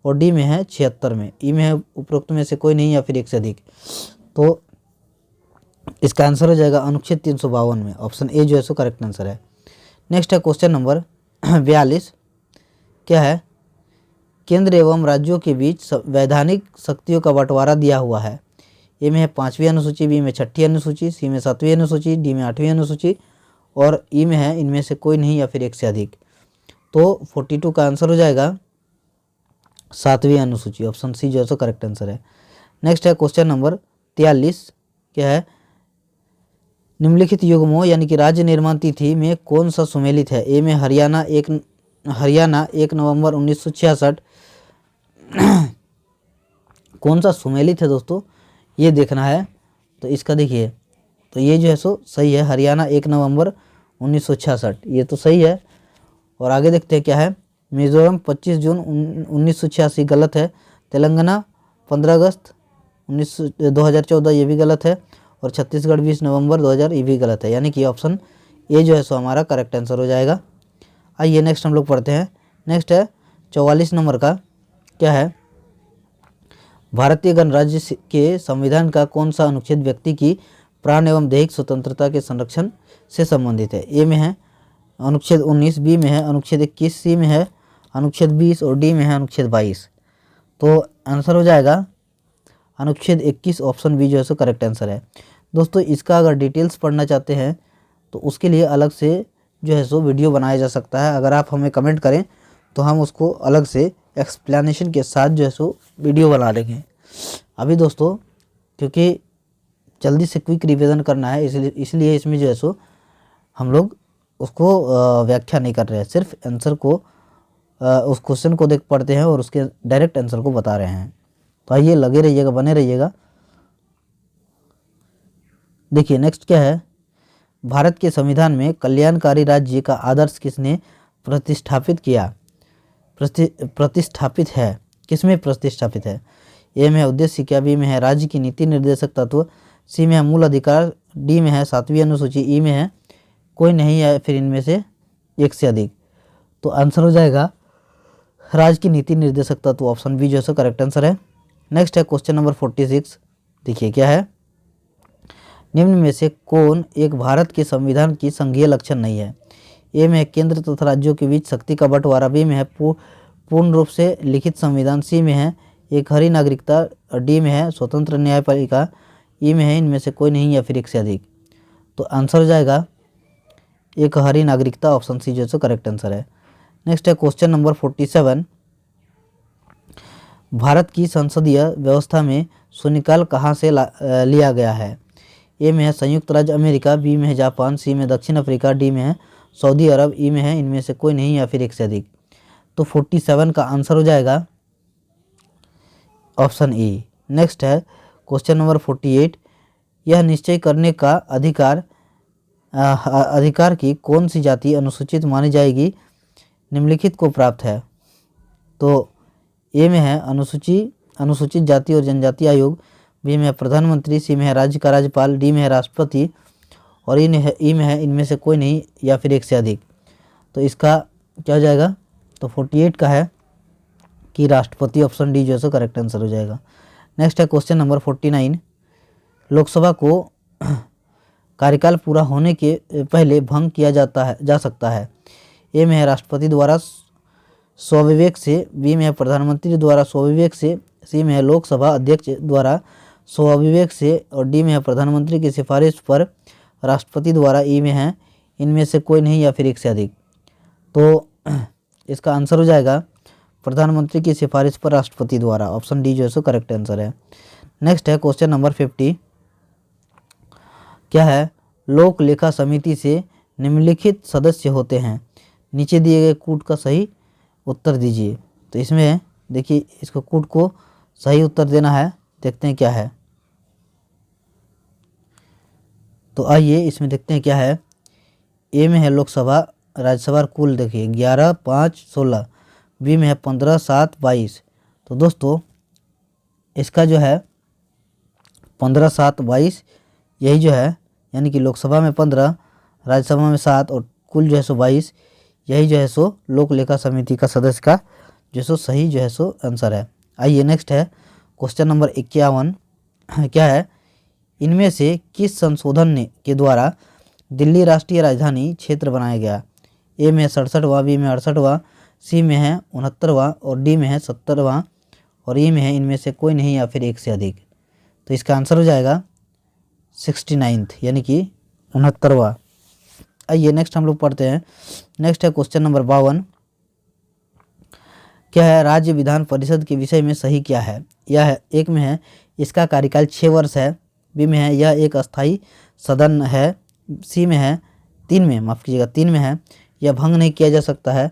और डी में है 76 में, ई में है उपरोक्त में से कोई नहीं या फिर एक से अधिक। तो इसका आंसर हो जाएगा अनुच्छेद 352 में, ऑप्शन ए जो है सो करेक्ट आंसर है। नेक्स्ट है क्वेश्चन नंबर 42। क्या है? केंद्र एवं राज्यों के बीच वैधानिक शक्तियों का बंटवारा दिया हुआ है? ए में है 5वीं अनुसूची, बी में 6ठी अनुसूची, सी में 7वीं अनुसूची, डी में 8वीं अनुसूची, और ई में है इनमें से कोई नहीं या फिर एक से अधिक। तो 42 का आंसर हो जाएगा 7वीं अनुसूची, ऑप्शन सी जो है सो करेक्ट आंसर है। नेक्स्ट है क्वेश्चन नंबर 43, क्या है, निम्नलिखित युग्मों यानी कि राज्य निर्माण तिथि में कौन सा सुमेलित है? ए में हरियाणा 1 नवंबर 1966, कौन सा सुमेलित है दोस्तों, ये देखना है। तो इसका देखिए, तो ये जो है सो सही है, हरियाणा 1 नवंबर 1966, ये तो सही है। और आगे देखते हैं क्या है, मिजोरम 25 जून 1986 गलत है। तेलंगाना 15 अगस्त 2014 ये भी गलत है। और छत्तीसगढ़ 20 नवंबर 2000 ये भी गलत है, यानी कि ऑप्शन ए जो है सो हमारा करेक्ट आंसर हो जाएगा। आइए नेक्स्ट हम लोग पढ़ते हैं। नेक्स्ट है 44 नंबर का, क्या है, भारतीय गणराज्य के संविधान का कौन सा अनुच्छेद व्यक्ति की प्राण एवं दैहिक स्वतंत्रता के संरक्षण से संबंधित है? ए में है अनुच्छेद 19, बी में है अनुच्छेद 21, सी में है अनुच्छेद 20 और डी में है अनुच्छेद 22। तो आंसर हो जाएगा अनुच्छेद 21, ऑप्शन बी जो है सो करेक्ट आंसर है। दोस्तों इसका अगर डिटेल्स पढ़ना चाहते हैं तो उसके लिए अलग से जो है सो वीडियो बनाया जा सकता है। अगर आप हमें कमेंट करें तो हम उसको अलग से एक्सप्लेनेशन के साथ जो है सो वीडियो बना देंगे। अभी दोस्तों क्योंकि जल्दी से क्विक रिवीजन करना है, इसलिए इसमें जो है सो हम लोग उसको व्याख्या नहीं कर रहे हैं, सिर्फ आंसर को उस क्वेश्चन को देख पढ़ते हैं और उसके डायरेक्ट आंसर को बता रहे हैं। तो आइए लगे रहिएगा, बने रहिएगा। देखिए नेक्स्ट क्या है, भारत के संविधान में कल्याणकारी राज्य का आदर्श किसने प्रतिष्ठापित किया? प्रतिष्ठापित है, किसमें प्रतिष्ठापित है? ए में है उद्देश्य शिक्षा, बी में है राज्य की नीति निर्देशक तत्व, सी में है मूल अधिकार, डी में है 7वीं अनुसूची, ई में है कोई नहीं है फिर इनमें से एक से अधिक। तो आंसर हो जाएगा राज्य की नीति निर्देशक तत्व, ऑप्शन बी जो है करेक्ट आंसर है। नेक्स्ट है क्वेश्चन नंबर 46, देखिए क्या है, निम्न में से कौन एक भारत के संविधान की संघीय लक्षण नहीं है? ए में है केंद्र तथा राज्यों के बीच शक्ति का बंटवारा, बी में है पूर्ण रूप से लिखित संविधान, सी में है एक हरी नागरिकता, और डी में है स्वतंत्र न्यायपालिका, ई में है इनमें से कोई नहीं या फिर एक से अधिक। तो आंसर हो जाएगा एक हरी नागरिकता, ऑप्शन सी जो है करेक्ट आंसर है। नेक्स्ट है क्वेश्चन नंबर 47, भारत की संसदीय व्यवस्था में शून्यकाल कहाँ से लिया गया है? ए में है संयुक्त राज्य अमेरिका, बी में है जापान, सी में दक्षिण अफ्रीका, डी में है सऊदी अरब, ई में है इनमें से कोई नहीं या फिर एक से अधिक। तो 47 का आंसर हो जाएगा ऑप्शन ई। नेक्स्ट है क्वेश्चन नंबर 48, यह निश्चय करने का अधिकार की कौन सी जाति अनुसूचित मानी जाएगी निम्नलिखित को प्राप्त है? तो ए में है अनुसूचित जाति और जनजाति आयोग, बी में है प्रधानमंत्री, सी में है राज्य का राज्यपाल, डी में है राष्ट्रपति, और ई में है इनमें से कोई नहीं या फिर एक से अधिक। तो इसका क्या हो जाएगा? तो 48 का है कि राष्ट्रपति, ऑप्शन डी जो है करेक्ट आंसर हो जाएगा। नेक्स्ट है क्वेश्चन नंबर 49, लोकसभा को कार्यकाल पूरा होने के पहले भंग किया जा सकता है। ए में है राष्ट्रपति द्वारा स्वविवेक से, बी में है प्रधानमंत्री द्वारा स्वविवेक से, सी में है लोकसभा अध्यक्ष द्वारा स्वविवेक से, और डी में है प्रधानमंत्री की सिफारिश पर राष्ट्रपति द्वारा, ई में है इनमें से कोई नहीं या फिर एक से अधिक। तो इसका आंसर हो जाएगा प्रधानमंत्री की सिफारिश पर राष्ट्रपति द्वारा, ऑप्शन डी जो है करेक्ट आंसर है। नेक्स्ट है क्वेश्चन नंबर 50, क्या है, लोक लेखा समिति से निम्नलिखित सदस्य होते हैं, नीचे दिए गए कूट का सही उत्तर दीजिए। तो इसमें देखिए इसको कूट को सही उत्तर देना है, देखते हैं क्या है। तो आइए इसमें देखते हैं क्या है। ए में है लोकसभा राज्यसभा कुल देखिए 11, 5, 16, बी में है 15, 7, 22। तो दोस्तों इसका जो है 15, 7, 22 यही जो है, यानी कि लोकसभा में 15, राज्यसभा में 7 और कुल जो है 22, यही जो है लोक लेखा समिति का सदस्य का जो सही जो है आंसर है। आइए नेक्स्ट है क्वेश्चन नंबर 51, क्या है, इनमें से किस संशोधन के द्वारा दिल्ली राष्ट्रीय राजधानी क्षेत्र बनाया गया? ए में 67वां, बी में 68वां, सी में है 69वां और डी में है 70वां, और ई में है इनमें से कोई नहीं या फिर एक से अधिक। तो इसका आंसर हो जाएगा 69th, यानी कि 69वां। आइए नेक्स्ट हम लोग पढ़ते हैं। नेक्स्ट है क्वेश्चन नंबर 52, क्या है राज्य विधान परिषद के विषय में सही क्या है? यह है, एक में है इसका कार्यकाल 6 वर्ष है, बी में है यह एक अस्थायी सदन है, सी में है 3 में, माफ़ कीजिएगा 3 में है यह भंग नहीं किया जा सकता है,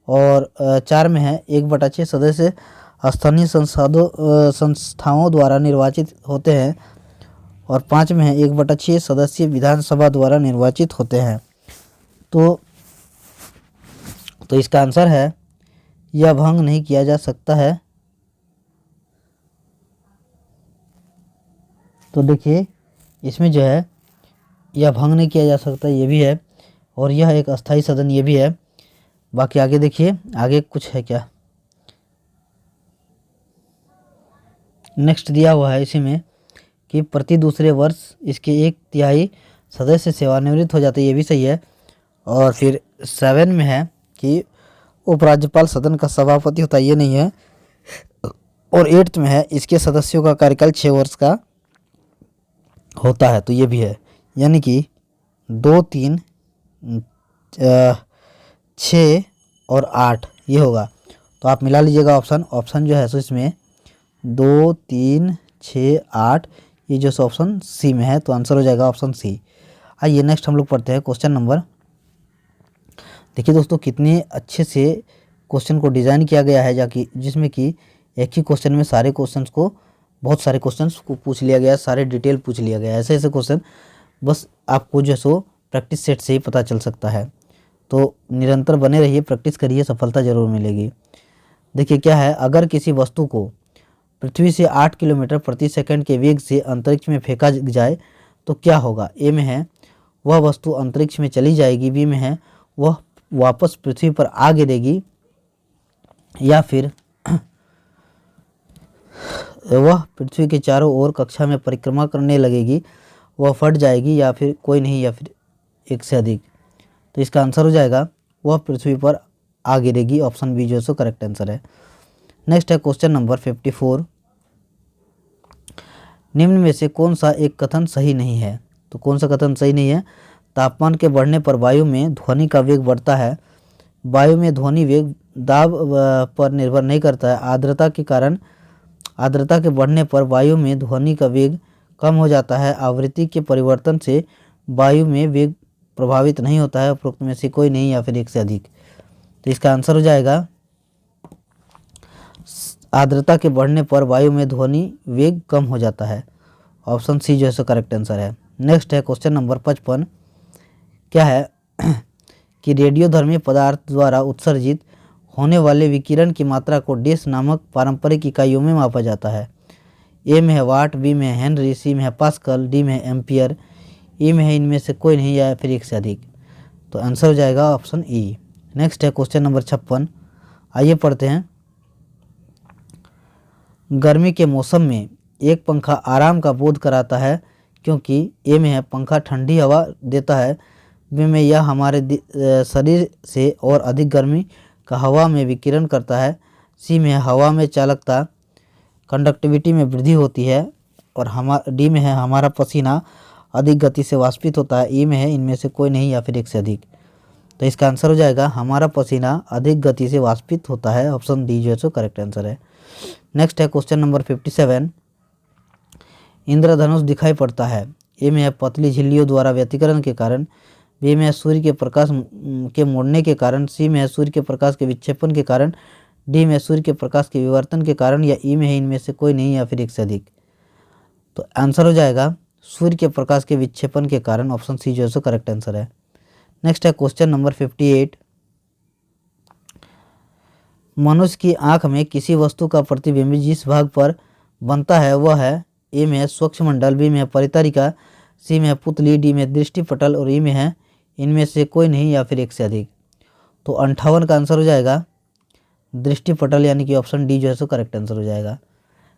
और 4 में है 1/6 सदस्य स्थानीय संस्थाओं द्वारा निर्वाचित होते हैं, और 5 में है 1/6 सदस्य विधानसभा द्वारा निर्वाचित होते हैं। तो इसका आंसर है यह भंग नहीं किया जा सकता है। तो देखिए इसमें जो है यह भंग नहीं किया जा सकता ये भी है, और यह एक अस्थायी सदन ये भी है। बाकी आगे देखिए, आगे कुछ है क्या, नेक्स्ट दिया हुआ है इसी में कि प्रति दूसरे वर्ष इसके 1/3 सदस्य सेवानिवृत्त हो जाते हैं, ये भी सही है। और फिर 7 में है कि उपराज्यपाल सदन का सभापति होता है, ये नहीं है। और 8 में है इसके सदस्यों का कार्यकाल 6 वर्ष का होता है, तो ये भी है। यानी कि 2, 3, 6 और 8 ये होगा। तो आप मिला लीजिएगा ऑप्शन जो है सो इसमें 2, 3, 6, 8 ये जो ऑप्शन सी में है, तो आंसर हो जाएगा ऑप्शन सी। आइए नेक्स्ट हम लोग पढ़ते हैं क्वेश्चन नंबर। देखिए दोस्तों कितने अच्छे से क्वेश्चन को डिज़ाइन किया गया है, जाकि जिसमें कि एक ही क्वेश्चन में सारे क्वेश्चंस को, बहुत सारे क्वेश्चंस को पूछ लिया गया, सारे डिटेल पूछ लिया गया। ऐसे ऐसे क्वेश्चन बस आपको जो सो प्रैक्टिस सेट से ही पता चल सकता है। तो निरंतर बने रहिए, प्रैक्टिस करिए, सफलता जरूर मिलेगी। देखिए क्या है, अगर किसी वस्तु को पृथ्वी से 8 किलोमीटर प्रति सेकंड के वेग से अंतरिक्ष में फेंका जाए तो क्या होगा? ए में है वह वस्तु अंतरिक्ष में चली जाएगी, बी में है वह वापस पृथ्वी पर आ गिरेगी, या फिर वह पृथ्वी के चारों ओर कक्षा में परिक्रमा करने लगेगी, वह फट जाएगी, या फिर कोई नहीं, या फिर एक से अधिक। तो इसका आंसर हो जाएगा वह पृथ्वी पर आ गिरेगी, ऑप्शन बी जो सो करेक्ट आंसर है। नेक्स्ट है क्वेश्चन नंबर 54। निम्न में से कौन सा एक कथन सही नहीं है? तो कौन सा कथन सही नहीं है? तापमान के बढ़ने पर वायु में ध्वनि का वेग बढ़ता है। वायु में ध्वनि वेग दाब पर निर्भर नहीं करता है। आर्द्रता के बढ़ने पर वायु में ध्वनि का वेग कम हो जाता है। आवृत्ति के परिवर्तन से वायु में वेग प्रभावित नहीं होता है। उपरोक्त में से कोई नहीं, या फिर एक से अधिक। तो इसका आंसर हो जाएगा आर्द्रता के बढ़ने पर वायु में ध्वनि वेग कम हो जाता है, ऑप्शन सी जो है सो करेक्ट आंसर है। नेक्स्ट है क्वेश्चन नंबर 55। क्या है कि रेडियोधर्मी पदार्थ द्वारा उत्सर्जित होने वाले विकिरण की मात्रा को डैश नामक पारंपरिक इकाइयों में मापा जाता है। ए में है वाट, बी में है हेनरी, सी में है पास्कल, डी में है एम्पियर, ई में है इनमें से कोई नहीं, या फिर एक से अधिक। तो आंसर हो जाएगा ऑप्शन ई। नेक्स्ट है क्वेश्चन नंबर 56। आइए पढ़ते हैं। गर्मी के मौसम में एक पंखा आराम का बोध कराता है, क्योंकि ए में है पंखा ठंडी हवा देता है, बी में यह हमारे शरीर से और अधिक गर्मी का हवा में विकिरण करता है, सी में हवा में चालकता कंडक्टिविटी में वृद्धि होती है, और डी में है हमारा पसीना अधिक गति से वाष्पित होता है, ई में है इनमें से कोई नहीं, या फिर एक से अधिक। तो इसका आंसर हो जाएगा हमारा पसीना अधिक गति से वाष्पित होता है, ऑप्शन डी जो है सो करेक्ट आंसर है। नेक्स्ट है क्वेश्चन नंबर 57। इंद्रधनुष दिखाई पड़ता है। ए में है पतली झिल्लियों द्वारा व्यतिकरण के कारण, बी में है सूर्य के प्रकाश के मुड़ने के कारण, सी में है सूर्य के प्रकाश के विक्षेपण के कारण, डी में सूर्य के प्रकाश के विवर्तन के कारण, या ई में है इनमें से कोई नहीं, या फिर एक से अधिक। तो आंसर हो जाएगा सूर्य के प्रकाश के विक्षेपण के कारण, ऑप्शन सी जो है सो करेक्ट आंसर है। नेक्स्ट है क्वेश्चन नंबर 58। मनुष्य की आंख में किसी वस्तु का प्रतिबिंब जिस भाग पर बनता है वह है, ए में है स्वच्छमंडल, बी में है परितरिका, सी में है पुतली, डी में दृष्टिपटल, और ई में है इनमें से कोई नहीं, या फिर एक से अधिक। तो 58 का आंसर हो जाएगा दृष्टिपटल, यानी कि ऑप्शन डी जो है सो करेक्ट आंसर हो जाएगा।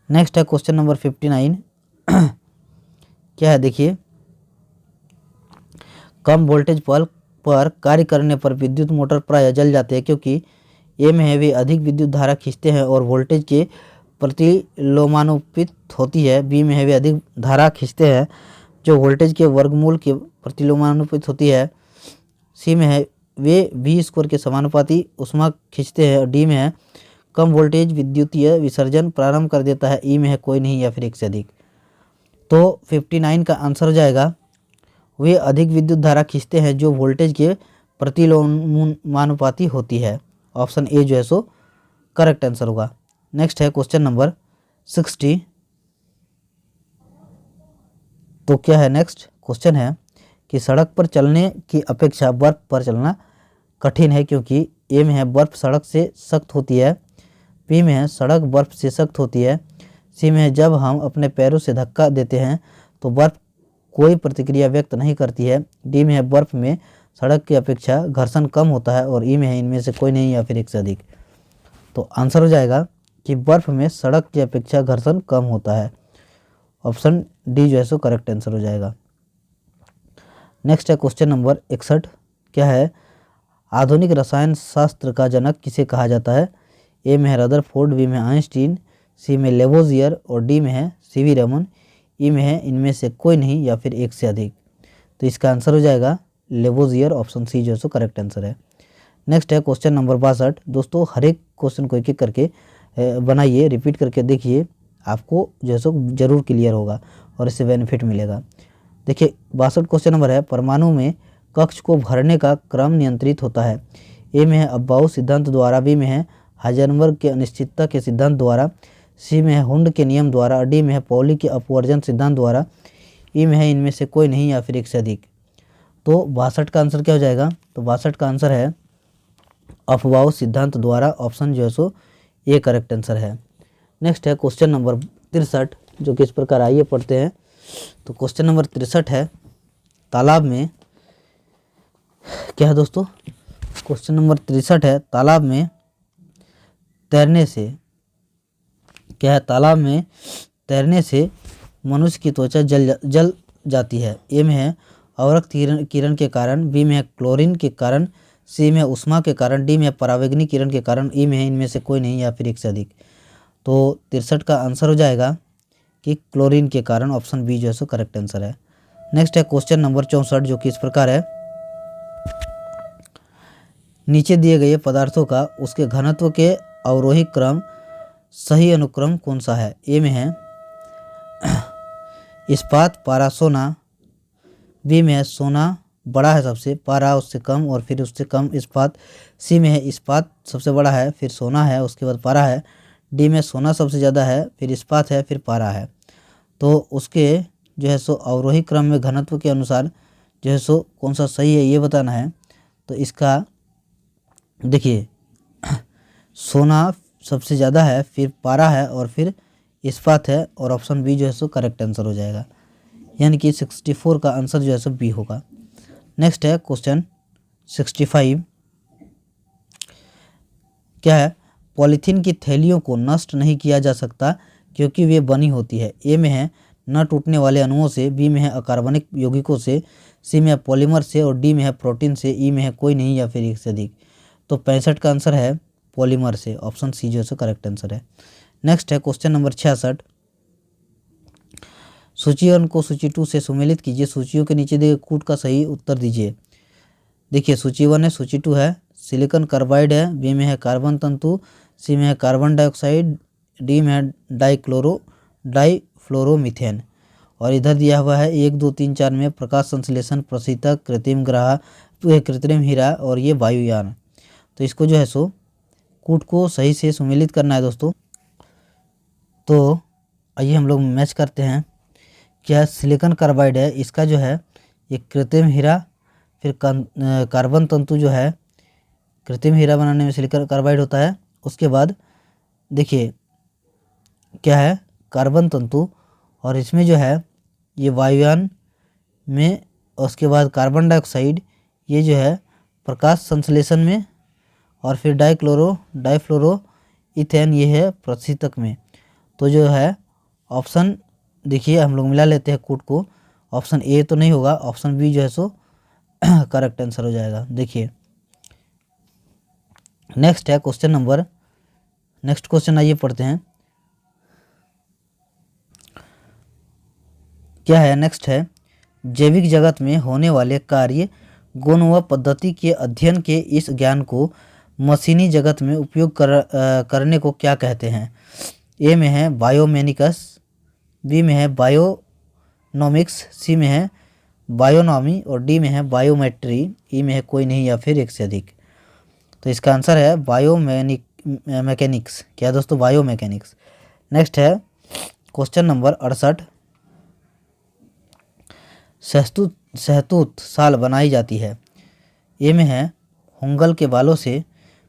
नेक्स्ट है क्वेश्चन नंबर 59। क्या है देखिए, कम वोल्टेज पर कार्य करने पर विद्युत मोटर प्रायः जल जाते हैं, क्योंकि ए में है वे अधिक विद्युत धारा खींचते हैं और वोल्टेज के प्रतिलोमानुपातिक होती है, बी में है वे अधिक धारा खींचते हैं जो वोल्टेज के वर्गमूल के प्रतिलोमानुपातिक होती है, सी में है वे V² के समानुपाती ऊष्मा खींचते हैं, और डी में है कम वोल्टेज विद्युतीय विसर्जन प्रारंभ कर देता है? ई में है कोई नहीं या फिर एक से अधिक। तो 59 का आंसर हो जाएगा वे अधिक विद्युत धारा खींचते हैं जो वोल्टेज के प्रतिलोमानुपाती होती है। ऑप्शन ए जो है सो करेक्ट आंसर होगा। नेक्स्ट है क्वेश्चन नंबर 60। तो क्या है नेक्स्ट क्वेश्चन है कि सड़क पर चलने की अपेक्षा बर्फ पर चलना कठिन है, क्योंकि ए में है बर्फ सड़क से सख्त होती है, बी में है सड़क बर्फ से सख्त होती है, सी में है जब हम अपने पैरों से धक्का देते हैं तो बर्फ कोई प्रतिक्रिया व्यक्त नहीं करती है, डी में है बर्फ में सड़क की अपेक्षा घर्षण कम होता है, और ई में है इनमें से कोई नहीं या फिर एक से अधिक। तो आंसर हो जाएगा कि बर्फ में सड़क की अपेक्षा घर्षण कम होता है। ऑप्शन डी जो है सो करेक्ट आंसर हो जाएगा। नेक्स्ट है क्वेश्चन नंबर 61। क्या है आधुनिक रसायन शास्त्र का जनक किसे कहा जाता है? ए में है रदरफोर्ड, बी में आइंस्टीन, सी में लेवोजियर और डी में है सीवी रमन, ई में है इनमें से कोई नहीं या फिर एक से अधिक। तो इसका आंसर हो जाएगा लेवोजियर। ऑप्शन सी जो है सो करेक्ट आंसर है। नेक्स्ट है क्वेश्चन नंबर 62। दोस्तों हर एक क्वेश्चन को एक एक करके बनाइए, रिपीट करके देखिए, आपको जो है सो जरूर क्लियर होगा और इससे बेनिफिट मिलेगा। देखिए 62 क्वेश्चन नंबर है परमाणु में कक्ष को भरने का क्रम नियंत्रित होता है? ए में है अब्बाऊ सिद्धांत द्वारा, बी में है हाइजेनबर्ग के अनिश्चितता के सिद्धांत द्वारा, सी में है हुंड के नियम द्वारा, डी में है पॉली के अपवर्जन सिद्धांत द्वारा, ई में है इनमें से कोई नहीं या फिर एक से अधिक। तो 62 का आंसर क्या हो जाएगा? तो 62 का आंसर है अफवाऊ सिद्धांत द्वारा। ऑप्शन जो है सो ये करेक्ट आंसर है। नेक्स्ट है क्वेश्चन नंबर 63, जो कि इस प्रकार आइए पढ़ते हैं। तो क्वेश्चन नंबर 63 है तालाब में, क्या है दोस्तों? क्वेश्चन नंबर 63 है तालाब में तैरने से, क्या है तालाब में तैरने से मनुष्य की त्वचा जल जाती है? ए में है अवरक्त किरण के कारण, बी में है क्लोरीन के कारण, सी में है उष्मा के कारण, डी में है परावैंगनी किरण के कारण, ई में है इनमें से कोई नहीं या फिर एक से अधिक। तो 63 का आंसर हो जाएगा कि क्लोरीन के कारण। ऑप्शन बी जो है सो करेक्ट आंसर है। नेक्स्ट है क्वेश्चन नंबर 64, जो कि इस प्रकार है नीचे दिए गए पदार्थों का उसके घनत्व के अवरोही क्रम सही अनुक्रम कौन सा है? ए में है इस्पात, पारा, सोना, बी में है सोना बड़ा है सबसे, पारा उससे कम और फिर उससे कम इस्पात, सी में है इस्पात सबसे बड़ा है फिर सोना है उसके बाद पारा है, डी में सोना सबसे ज़्यादा है फिर इस्पात है फिर पारा है। तो उसके जो है सो अवरोही क्रम में घनत्व के अनुसार जो है सो कौन सा सही है ये बताना है। तो इसका देखिए सोना सबसे ज़्यादा है फिर पारा है और फिर इस्पात है, और ऑप्शन बी जो है सो करेक्ट आंसर हो जाएगा, यानी कि 64 का आंसर जो है सो बी होगा। नेक्स्ट है क्वेश्चन 65। क्या है पॉलीथीन की थैलियों को नष्ट नहीं किया जा सकता क्योंकि वे बनी होती है? ए में है न टूटने वाले अणुओं से, बी में है अकार्बनिक यौगिकों से, सी में है पॉलीमर से और डी में है प्रोटीन से, ई में है कोई नहीं या फिर एक से अधिक। तो 65 का आंसर है पॉलीमर से। ऑप्शन सी जो है करेक्ट आंसर है। नेक्स्ट है क्वेश्चन नंबर 66। सूची 1 को सूची 2 से सुमेलित कीजिए, सूचियों के नीचे दिए कूट का सही उत्तर दीजिए। देखिए सूची 1 है, सूची 2 है सिलिकॉन कार्बाइड है, बी में है कार्बन तंतु, सी में है कार्बन डाइऑक्साइड, डी में है डाइफ्लोरोमीथेन, और इधर दिया हुआ है 1 2 3 4 में प्रकाश संश्लेषण, प्रशीतक, कृत्रिम ग्रह, कृत्रिम हीरा और ये वायुयान। तो इसको जो है सो कूट को सही से सुमेलित करना है दोस्तों। तो आइए हम लोग मैच करते हैं। क्या सिलिकॉन कार्बाइड है, इसका जो है ये कृत्रिम हीरा, फिर कार्बन तंतु जो है कृत्रिम हीरा बनाने में सिलिकॉन कार्बाइड होता है। उसके बाद देखिए क्या है कार्बन तंतु, और इसमें जो है ये वायुयान में, उसके बाद कार्बन डाइऑक्साइड ये जो है प्रकाश संश्लेषण में, और फिर डाइफ्लोरो इथेन ये है प्रशीतक में। तो जो है ऑप्शन देखिए हम लोग मिला लेते हैं कूट को, ऑप्शन ए तो नहीं होगा, ऑप्शन बी जो है सो करेक्ट आंसर हो जाएगा। देखिए नेक्स्ट है क्वेश्चन नंबर, नेक्स्ट क्वेश्चन आइए पढ़ते हैं। क्या है नेक्स्ट है जैविक जगत में होने वाले कार्य गुण व पद्धति के अध्ययन के इस ज्ञान को मशीनी जगत में उपयोग करने को क्या कहते हैं? ए में है बायोमेनिकस, बी में है बायोनॉमिक्स, सी में है बायोनॉमी और डी में है बायोमेट्री, ई में है कोई नहीं या फिर एक से अधिक। तो इसका आंसर है मैकेनिक्स। क्या दोस्तों? बायोमैकेनिक्स। नेक्स्ट है क्वेश्चन नंबर 68। शहतूत शाल बनाई जाती है। ए में है होंगल के बालों से,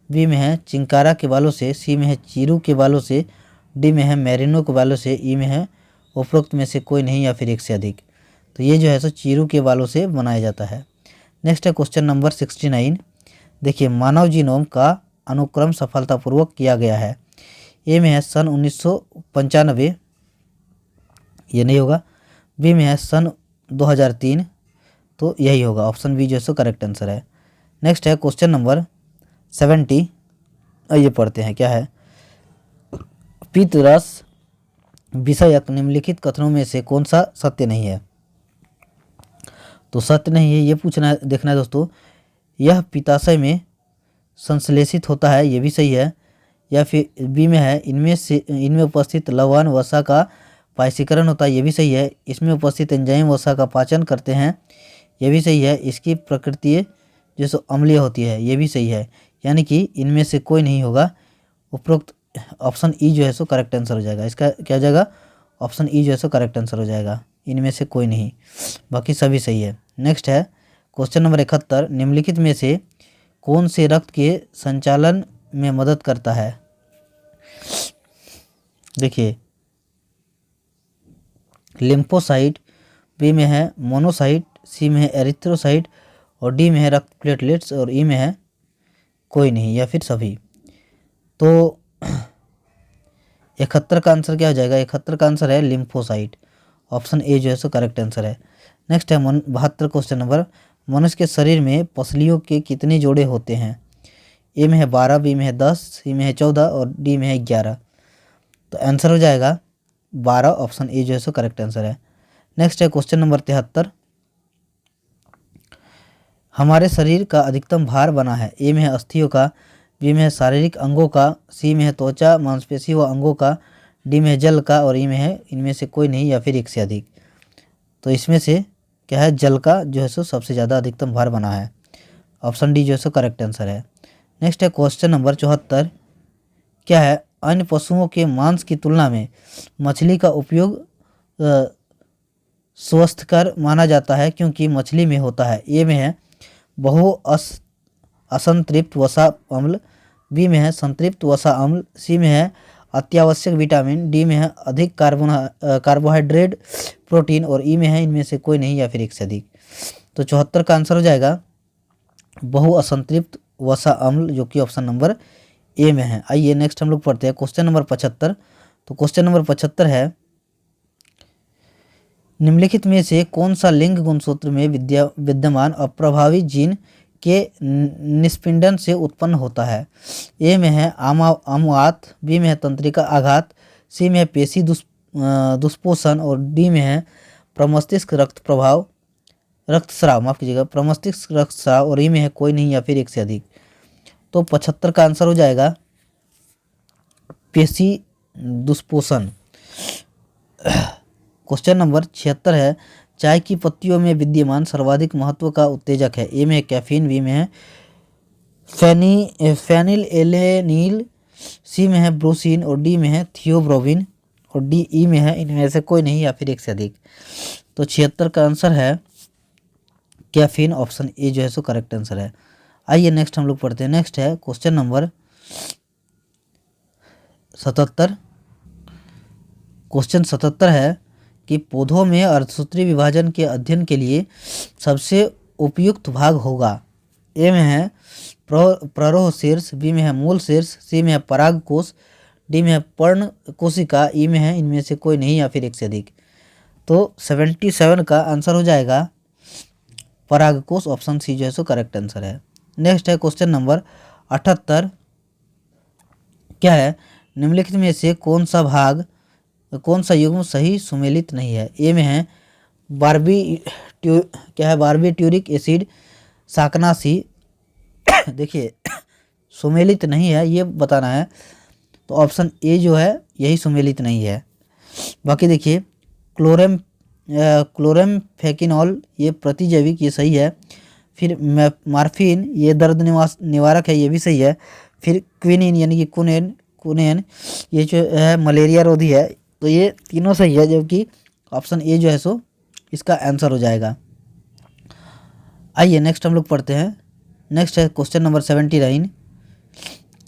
बी में है चिंकारा के बालों से, सी में है चीरू के बालों से, डी में है मैरिनो के बालों से, ई में है उपरोक्त में से कोई नहीं या फिर एक से अधिक। तो ये जो है सो चीरू के बालों से बनाया जाता है। नेक्स्ट है क्वेश्चन नंबर 69। देखिए, मानव जीनोम का अनुक्रम सफलतापूर्वक किया गया है। ए में है सन 1995, ये नहीं होगा। बी में है सन 2003, तो यही होगा, ऑप्शन बी जो है सो करेक्ट आंसर है। नेक्स्ट है क्वेश्चन नंबर 70। आइए पढ़ते हैं क्या है। पीतरस विषयक निम्नलिखित कथनों में से कौन सा सत्य नहीं है? तो सत्य नहीं है ये पूछना है, देखना है दोस्तों। यह पित्ताशय में संश्लेषित होता है, ये भी सही है। या फिर बी में है इनमें उपस्थित लवण वसा का पायसीकरण होता है, ये भी सही है। इसमें उपस्थित एंजाइम वसा का पाचन करते हैं, ये भी सही है। इसकी प्रकृति जो सो अम्लीय होती है, ये भी सही है। यानी कि इनमें से कोई नहीं होगा। उपरोक्त ऑप्शन ई जो है सो करेक्ट आंसर हो जाएगा। इसका क्या हो जाएगा? ऑप्शन ई जो है सो करेक्ट आंसर हो जाएगा। इनमें से कोई नहीं, बाकी सभी सही है। नेक्स्ट है क्वेश्चन नंबर 71। निम्नलिखित में से कौन से रक्त के संचालन में मदद करता है? देखिए, लिम्फोसाइट, बी में है मोनोसाइट, सी में है एरिथ्रोसाइट और डी में है रक्त प्लेटलेट्स और ई में है कोई नहीं या फिर सभी। तो 71 का आंसर क्या हो जाएगा? 71 का आंसर है लिम्फोसाइट। ऑप्शन ए जो है सो करेक्ट आंसर है। नेक्स्ट है 72 क्वेश्चन नंबर। मनुष्य के शरीर में पसलियों के कितने जोड़े होते हैं? ए में है 12, बी में है 10, सी में है 14 और डी में है 11। तो आंसर हो जाएगा 12, ऑप्शन ए जो है सो करेक्ट आंसर है। नेक्स्ट है क्वेश्चन नंबर 73। हमारे शरीर का अधिकतम भार बना है। ए में है अस्थियों का, बी में है शारीरिक अंगों का, सी में है त्वचा मांसपेशी व अंगों का, डी में है जल का और ई में है इनमें से कोई नहीं या फिर एक से अधिक। तो इसमें से क्या है? जल का जो है सो सबसे ज़्यादा अधिकतम भार बना है। ऑप्शन डी जो है सो करेक्ट आंसर है। नेक्स्ट है क्वेश्चन नंबर 74। क्या है? अन्य पशुओं के मांस की तुलना में मछली का उपयोग स्वस्थकर माना जाता है क्योंकि मछली में होता है। ए में है असंतृप्त वसा अम्ल, बी में है संतृप्त वसा अम्ल, सी में है अत्यावश्यक विटामिन, डी में है अधिक कार्बोहाइड्रेट प्रोटीन और ई में है इनमें से कोई नहीं या फिर एक से अधिक। तो 74 का आंसर हो जाएगा बहुअसंतृप्त वसा अम्ल, जो कि ऑप्शन नंबर ए में है। आइए नेक्स्ट हम लोग पढ़ते हैं क्वेश्चन नंबर 75। तो क्वेश्चन नंबर 75 है, निम्नलिखित में से कौन सा लिंग गुणसूत्र में विद्यमान अप्रभावी जीन के निस्पिंडन से उत्पन्न होता है? ए में है अमुआत, बी में है तंत्रिका आघात, सी में है पेशी दुष्पोषण और डी में है प्रमस्तिष्क रक्तस्राव प्रमस्तिष्क रक्तस्राव और ई में है कोई नहीं या फिर एक से अधिक। तो 75 का आंसर हो जाएगा पेशी दुष्पोषण। क्वेश्चन नंबर 76 है, चाय की पत्तियों में विद्यमान सर्वाधिक महत्व का उत्तेजक है। ए में है कैफीन, बी में है फेनिल एलेनिल, सी में है ब्रोसीन और डी में है थियोब्रोविन और डी ई में है इनमें से कोई नहीं या फिर एक से अधिक। तो 76 का आंसर है कैफीन, ऑप्शन ए जो है सो करेक्ट आंसर है। आइए नेक्स्ट हम लोग पढ़ते हैं। नेक्स्ट है क्वेश्चन नंबर 77। क्वेश्चन 77 है कि पौधों में अर्धसूत्री विभाजन के अध्ययन के लिए सबसे उपयुक्त भाग होगा। ए में है प्ररोह शीर्ष, बी में है मूल शीर्ष, सी में है पराग कोश, डी में है पर्ण कोशिका, ई में है इनमें से कोई नहीं या फिर एक से अधिक। तो 77 का आंसर हो जाएगा पराग कोश, ऑप्शन सी जो है सो करेक्ट आंसर है। नेक्स्ट है क्वेश्चन नंबर 78। क्या है? निम्नलिखित में से कौन सा युग्म सही सुमेलित नहीं है? ए में है बारबीट्यूरिक एसिड शाकनासी देखिए सुमेलित नहीं है ये बताना है। तो ऑप्शन ए जो है यही सुमेलित नहीं है। बाकी देखिए क्लोरेमफेकिनॉल ये प्रतिजैविक, ये सही है। फिर मार्फिन ये दर्द निवारक है, ये भी सही है। फिर क्विनिन यानी कि कुनेन ये जो है मलेरिया रोधी है। तो ये तीनों सही है, जबकि ऑप्शन ए जो है सो इसका आंसर हो जाएगा। आइए नेक्स्ट हम लोग पढ़ते हैं। नेक्स्ट है क्वेश्चन नंबर 79।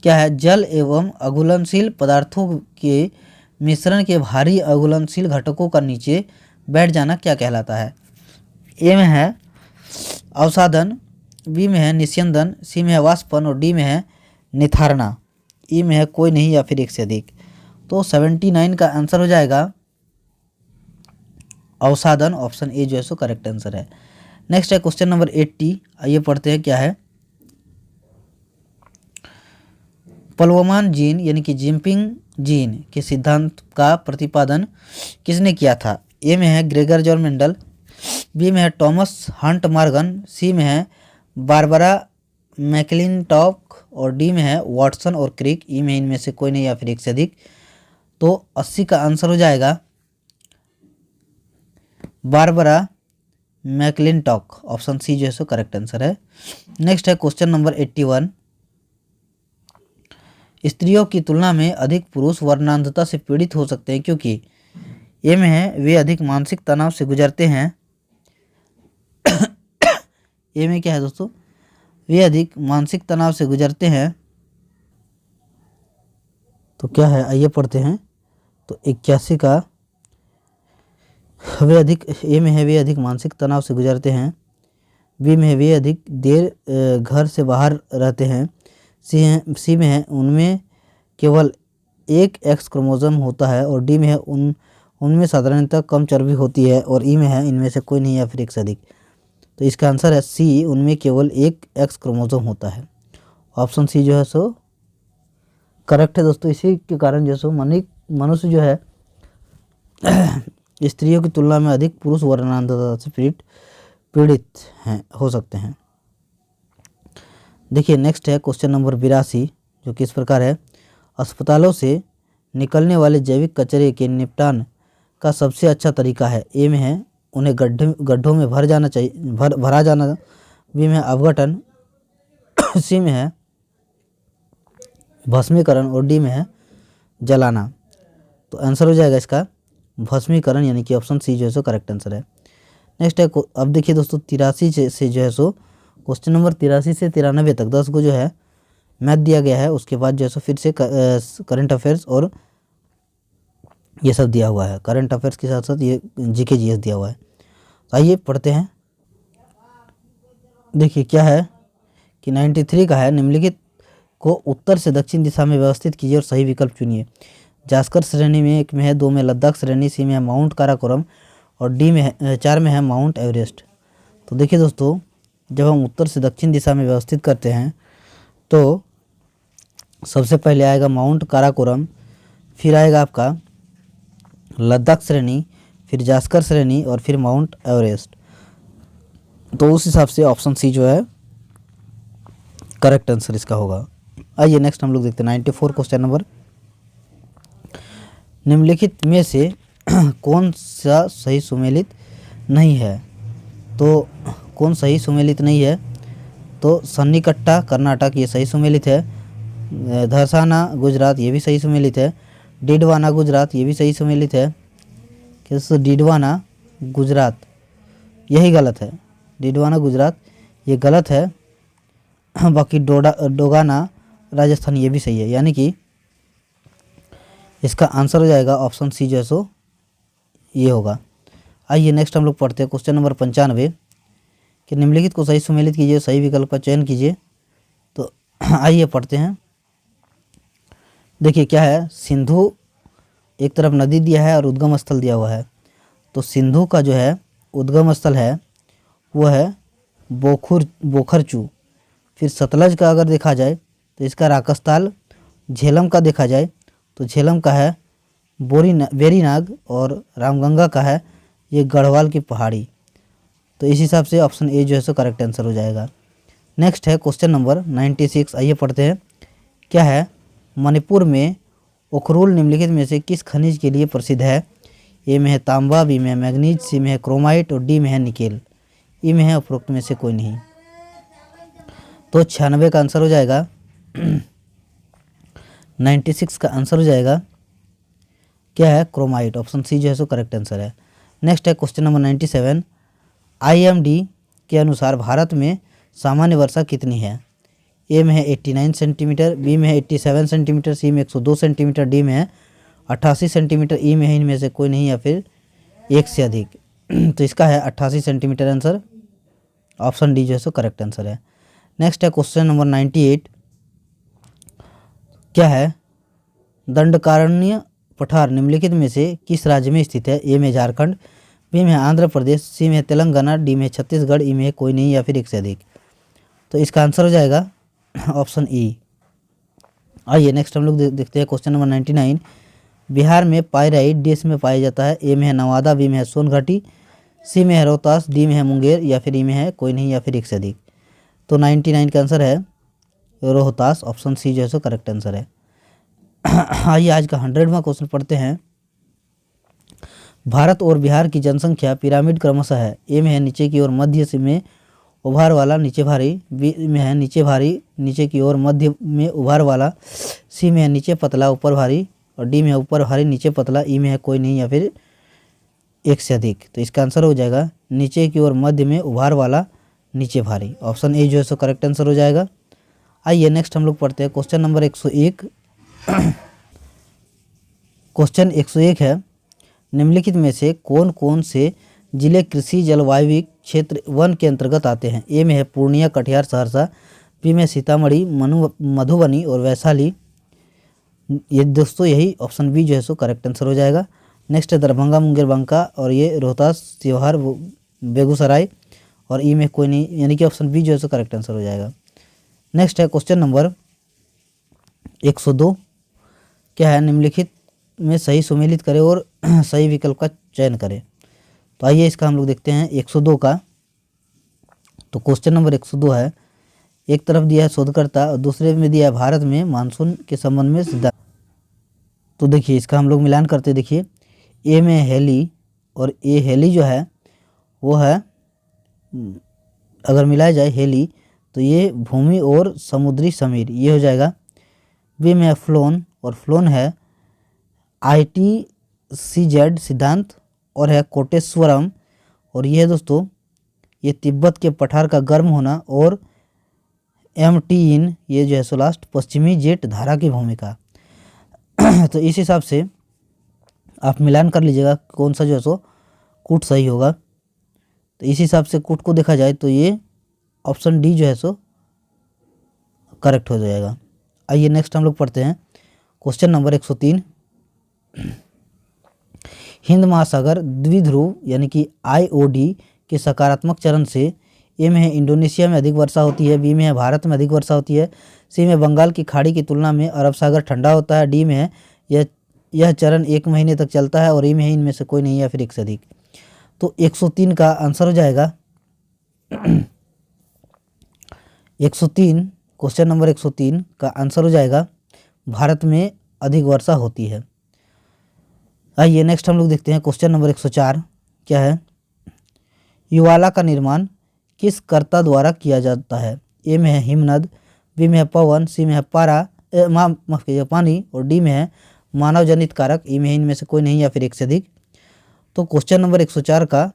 क्या है? जल एवं अघुलनशील पदार्थों के मिश्रण के भारी अघुलनशील घटकों का नीचे बैठ जाना क्या कहलाता है? ए में है अवसादन, बी में है निस्यंदन, सी में है वाष्पन और डी में है निथारना। ई में है कोई नहीं या फिर एक से अधिक। तो 79 का आंसर हो जाएगा अवसादन, ऑप्शन ए जो है सो करेक्ट आंसर है। नेक्स्ट है क्वेश्चन नंबर 80। आइए पढ़ते हैं। क्या है? पल्वमान जीन यानी कि जिम्पिंग जीन के सिद्धांत का प्रतिपादन किसने किया था? ए में है ग्रेगर जॉन मेंडल, बी में है टॉमस हंट मॉर्गन, सी में है बारबरा मैकलिंटॉक और डी में है वॉटसन और क्रिक। ई में इनमें से कोई नहीं या फिर एक से अधिक। तो 80 का आंसर हो जाएगा बारबरा मैकलिंटॉक, ऑप्शन सी जो है सो करेक्ट आंसर है। नेक्स्ट है क्वेश्चन नंबर 81। स्त्रियों की तुलना में अधिक पुरुष वर्णांधता से पीड़ित हो सकते हैं क्योंकि ए में है वे अधिक मानसिक तनाव से गुजरते हैं। ए में क्या है दोस्तों? वे अधिक मानसिक तनाव से गुजरते हैं। तो क्या है? आइए पढ़ते हैं। तो 81 का वे अधिक, ए में है वे अधिक मानसिक तनाव से गुजरते हैं, बी में है वे अधिक देर घर से बाहर रहते हैं, सी में है उनमें केवल एक एक्स क्रोमोसोम होता है और डी में है उनमें साधारणतः कम चर्बी होती है और ई में है इनमें से कोई नहीं या फिर एक से अधिक। तो इसका आंसर है सी, उनमें केवल एक एक्स क्रोमोसोम होता है, ऑप्शन सी जो है सो करेक्ट है दोस्तों। इसी के कारण जो सो मनुष्य जो है स्त्रियों की तुलना में अधिक पुरुष वर्णांधता से पीड़ित हैं हो सकते हैं। देखिए नेक्स्ट है क्वेश्चन नंबर 82 जो कि इस प्रकार है। अस्पतालों से निकलने वाले जैविक कचरे के निपटान का सबसे अच्छा तरीका है? ए में है उन्हें गड्ढों में भरा जाना, बी में है अपघटन, सी में है भस्मीकरण और डी में है जलाना। तो आंसर हो जाएगा इसका भस्मीकरण, यानी कि ऑप्शन सी जो है सो करेक्ट आंसर है। नेक्स्ट है अब देखिए दोस्तों 83 से जो है सो क्वेश्चन नंबर 83 से 93 तक 10 को जो है मैथ दिया गया है। उसके बाद जो है सो फिर से करंट अफेयर्स और ये सब दिया हुआ है। करंट अफेयर्स के साथ साथ ये जीके जीएस दिया हुआ है। तो आइए पढ़ते हैं। देखिए क्या है कि 93 का है, निम्नलिखित को उत्तर से दक्षिण दिशा में व्यवस्थित कीजिए और सही विकल्प चुनिए। जास्कर श्रेणी में एक में है, 2 में लद्दाख श्रेणी, सी में है माउंट काराकोरम और डी में है 4 में है माउंट एवरेस्ट। तो देखिए दोस्तों जब हम उत्तर से दक्षिण दिशा में व्यवस्थित करते हैं तो सबसे पहले आएगा माउंट काराकोरम, फिर आएगा आपका लद्दाख श्रेणी, फिर जास्कर श्रेणी और फिर माउंट एवरेस्ट। तो उस हिसाब से ऑप्शन सी जो है करेक्ट आंसर इसका होगा। आइए नेक्स्ट हम लोग देखते हैं 94 क्वेश्चन नंबर। निम्नलिखित में से कौन सा सही सुमेलित नहीं है? तो कौन सही सुमेलित नहीं है? तो सन्निकट्टा कर्नाटक ये सही सुमेलित है, धरसाना गुजरात ये भी सही सुमेलित है, डिडवाना गुजरात ये भी सही सुमेलित है। कैसे? डिडवाना गुजरात यही गलत है, डिडवाना गुजरात ये गलत है। बाकी डोगाना राजस्थान ये भी सही है, यानी कि इसका आंसर हो जाएगा ऑप्शन सी जो है सो ये होगा। आइए नेक्स्ट हम लोग पढ़ते हैं क्वेश्चन नंबर 95 कि निम्नलिखित को सही सुमेलित कीजिए, सही विकल्प का चयन कीजिए। तो आइए पढ़ते हैं। देखिए क्या है, सिंधु एक तरफ नदी दिया है और उद्गम स्थल दिया हुआ है। तो सिंधु का जो है उद्गम स्थल है वो है बोखरचू। फिर सतलज का अगर देखा जाए तो इसका राकसताल, झेलम का देखा जाए तो झेलम का है वेरीनाग और रामगंगा का है ये गढ़वाल की पहाड़ी। तो इस हिसाब से ऑप्शन ए जो है सो करेक्ट आंसर हो जाएगा। नेक्स्ट है क्वेश्चन नंबर 96। आइए पढ़ते हैं। क्या है? मणिपुर में उखरुल निम्नलिखित में से किस खनिज के लिए प्रसिद्ध है? ए में है तांबा, बी में है मैग्नीज, सी में है क्रोमाइट और डी में है निकेल। ई में है उपरोक्त में से कोई नहीं। तो 96 का आंसर हो जाएगा 96 का आंसर हो जाएगा क्या है? क्रोमाइट। ऑप्शन सी जो है सो करेक्ट आंसर है। नेक्स्ट है क्वेश्चन नंबर 97। IMD के अनुसार भारत में सामान्य वर्षा कितनी है? ए में है 89 सेंटीमीटर, बी में है 87 सेंटीमीटर, सी में 102 सेंटीमीटर, डी में है 88 सेंटीमीटर, ई में है इनमें से कोई नहीं या फिर एक से अधिक। तो इसका है 88 सेंटीमीटर आंसर। ऑप्शन डी जो है सो करेक्ट आंसर है। नेक्स्ट है क्वेश्चन नंबर 98। क्या है? दंडकारण्य पठार निम्नलिखित में से किस राज्य में स्थित है? ए में झारखंड, बी में आंध्र प्रदेश, सी में तेलंगाना, डी में छत्तीसगढ़, ई में कोई नहीं या फिर एक से अधिक। तो इसका आंसर हो जाएगा ऑप्शन ई। आइए नेक्स्ट हम लोग देखते हैं क्वेश्चन नंबर 99। बिहार में पाइराइट देश में पाया जाता है? ए में है नवादा, बी में है सोनघाटी, सी में है रोहतास, डी में है मुंगेर या फिर ई में है कोई नहीं या फिर एक से अधिक। तो 99 का आंसर है रोहतास। ऑप्शन सी जो है सो करेक्ट आंसर है। आइए आज का 100वां क्वेश्चन पढ़ते हैं। भारत और बिहार की जनसंख्या पिरामिड क्रमशः है? ए में है नीचे की ओर मध्य से में उभार वाला नीचे भारी, बी में है नीचे भारी नीचे की ओर मध्य में उभार वाला, सी में है नीचे पतला ऊपर भारी और डी में है ऊपर भारी नीचे पतला, ई में है कोई नहीं या फिर एक से अधिक। तो इसका आंसर हो जाएगा नीचे की ओर मध्य में उभार वाला नीचे भारी। ऑप्शन ए जो है सो करेक्ट आंसर हो जाएगा। आइए नेक्स्ट हम लोग पढ़ते हैं क्वेश्चन नंबर 101। क्वेश्चन 101 है, निम्नलिखित में से कौन कौन से जिले कृषि जलवायु क्षेत्र 1 के अंतर्गत आते हैं? ए में है पूर्णिया, कटिहार, सहरसा, बी में सीतामढ़ी, मधुबनी और वैशाली। ये दोस्तों यही ऑप्शन बी जो है सो करेक्ट आंसर हो जाएगा। नेक्स्ट है दरभंगा, मुंगेर, बांका और ये रोहतास, शिवहर, बेगूसराय और ई में कोई नहीं, यानी कि ऑप्शन बी जो है सो करेक्ट आंसर हो जाएगा। नेक्स्ट है क्वेश्चन नंबर 102। क्या है? निम्नलिखित में सही सुमेलित करें और सही विकल्प का चयन करें। तो आइए इसका हम लोग देखते हैं 102 का। तो क्वेश्चन नंबर 102 है, एक तरफ दिया है शोधकर्ता और दूसरे में दिया है भारत में मानसून के संबंध में सिद्धांत। तो देखिए इसका हम लोग मिलान करते देखिए, ए में हेली और ए हेली जो है वो है, अगर मिलाया जाए हेली तो ये भूमि और समुद्री समीर ये हो जाएगा। बी में है फ्लोन और फ्लोन है ITCZ सिद्धांत और है कोटेश्वरम और ये है दोस्तों ये तिब्बत के पठार का गर्म होना और MTN ये जो है सो लास्ट पश्चिमी जेट धारा की भूमिका। तो इस हिसाब से आप मिलान कर लीजिएगा कौन सा जो है सो कूट सही होगा। तो इस हिसाब से कूट को देखा जाए तो ये ऑप्शन डी जो है सो करेक्ट हो जाएगा। आइए नेक्स्ट हम लोग पढ़ते हैं क्वेश्चन नंबर 103। हिंद महासागर द्विध्रुव यानी कि IOD के सकारात्मक चरण से ए में है इंडोनेशिया में अधिक वर्षा होती है, बी में है भारत में अधिक वर्षा होती है, सी में बंगाल की खाड़ी की तुलना में अरब सागर ठंडा होता है, डी में है यह चरण 1 महीने तक चलता है और ई में है इनमें से कोई नहीं या फिर एक से अधिक। तो 103 का आंसर हो जाएगा 103। क्वेश्चन नंबर 103 का आंसर हो जाएगा भारत में अधिक वर्षा होती है। आइए नेक्स्ट हम लोग देखते हैं क्वेश्चन नंबर 104। क्या है? युवाला का निर्माण किस कर्ता द्वारा किया जाता है? ए में है हिमनद, बी में है पवन, सी में है माफ कीजिए पानी और डी में है मानव जनित कारक, ई में इनमें से कोई नहीं या फिर एक से अधिक। तो क्वेश्चन नंबर 104 का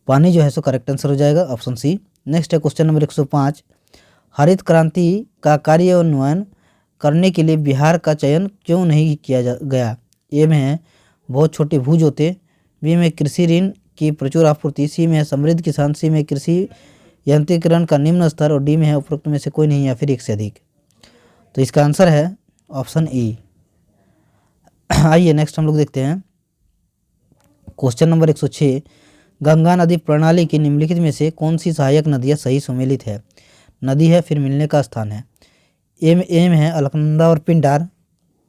पानी जो है सो करेक्ट आंसर हो जाएगा, ऑप्शन सी। नेक्स्ट है क्वेश्चन नंबर 105। हरित क्रांति का कार्यान्वयन करने के लिए बिहार का चयन क्यों नहीं किया गया? ए में है बहुत छोटे भू जोते, बी में कृषि ऋण की प्रचुर आपूर्ति, सी में है समृद्ध किसान, सी में कृषि यंत्रीकरण का निम्न स्तर और डी में है उपरोक्त में से कोई नहीं या फिर एक से अधिक। तो इसका आंसर है ऑप्शन ई। आइए नेक्स्ट हम लोग देखते हैं क्वेश्चन नंबर 106। गंगा नदी प्रणाली की निम्नलिखित में से कौन सी सहायक नदियाँ सही सुमेलित है? नदी है फिर मिलने का स्थान है। ए में है अलकनंदा और पिंडार।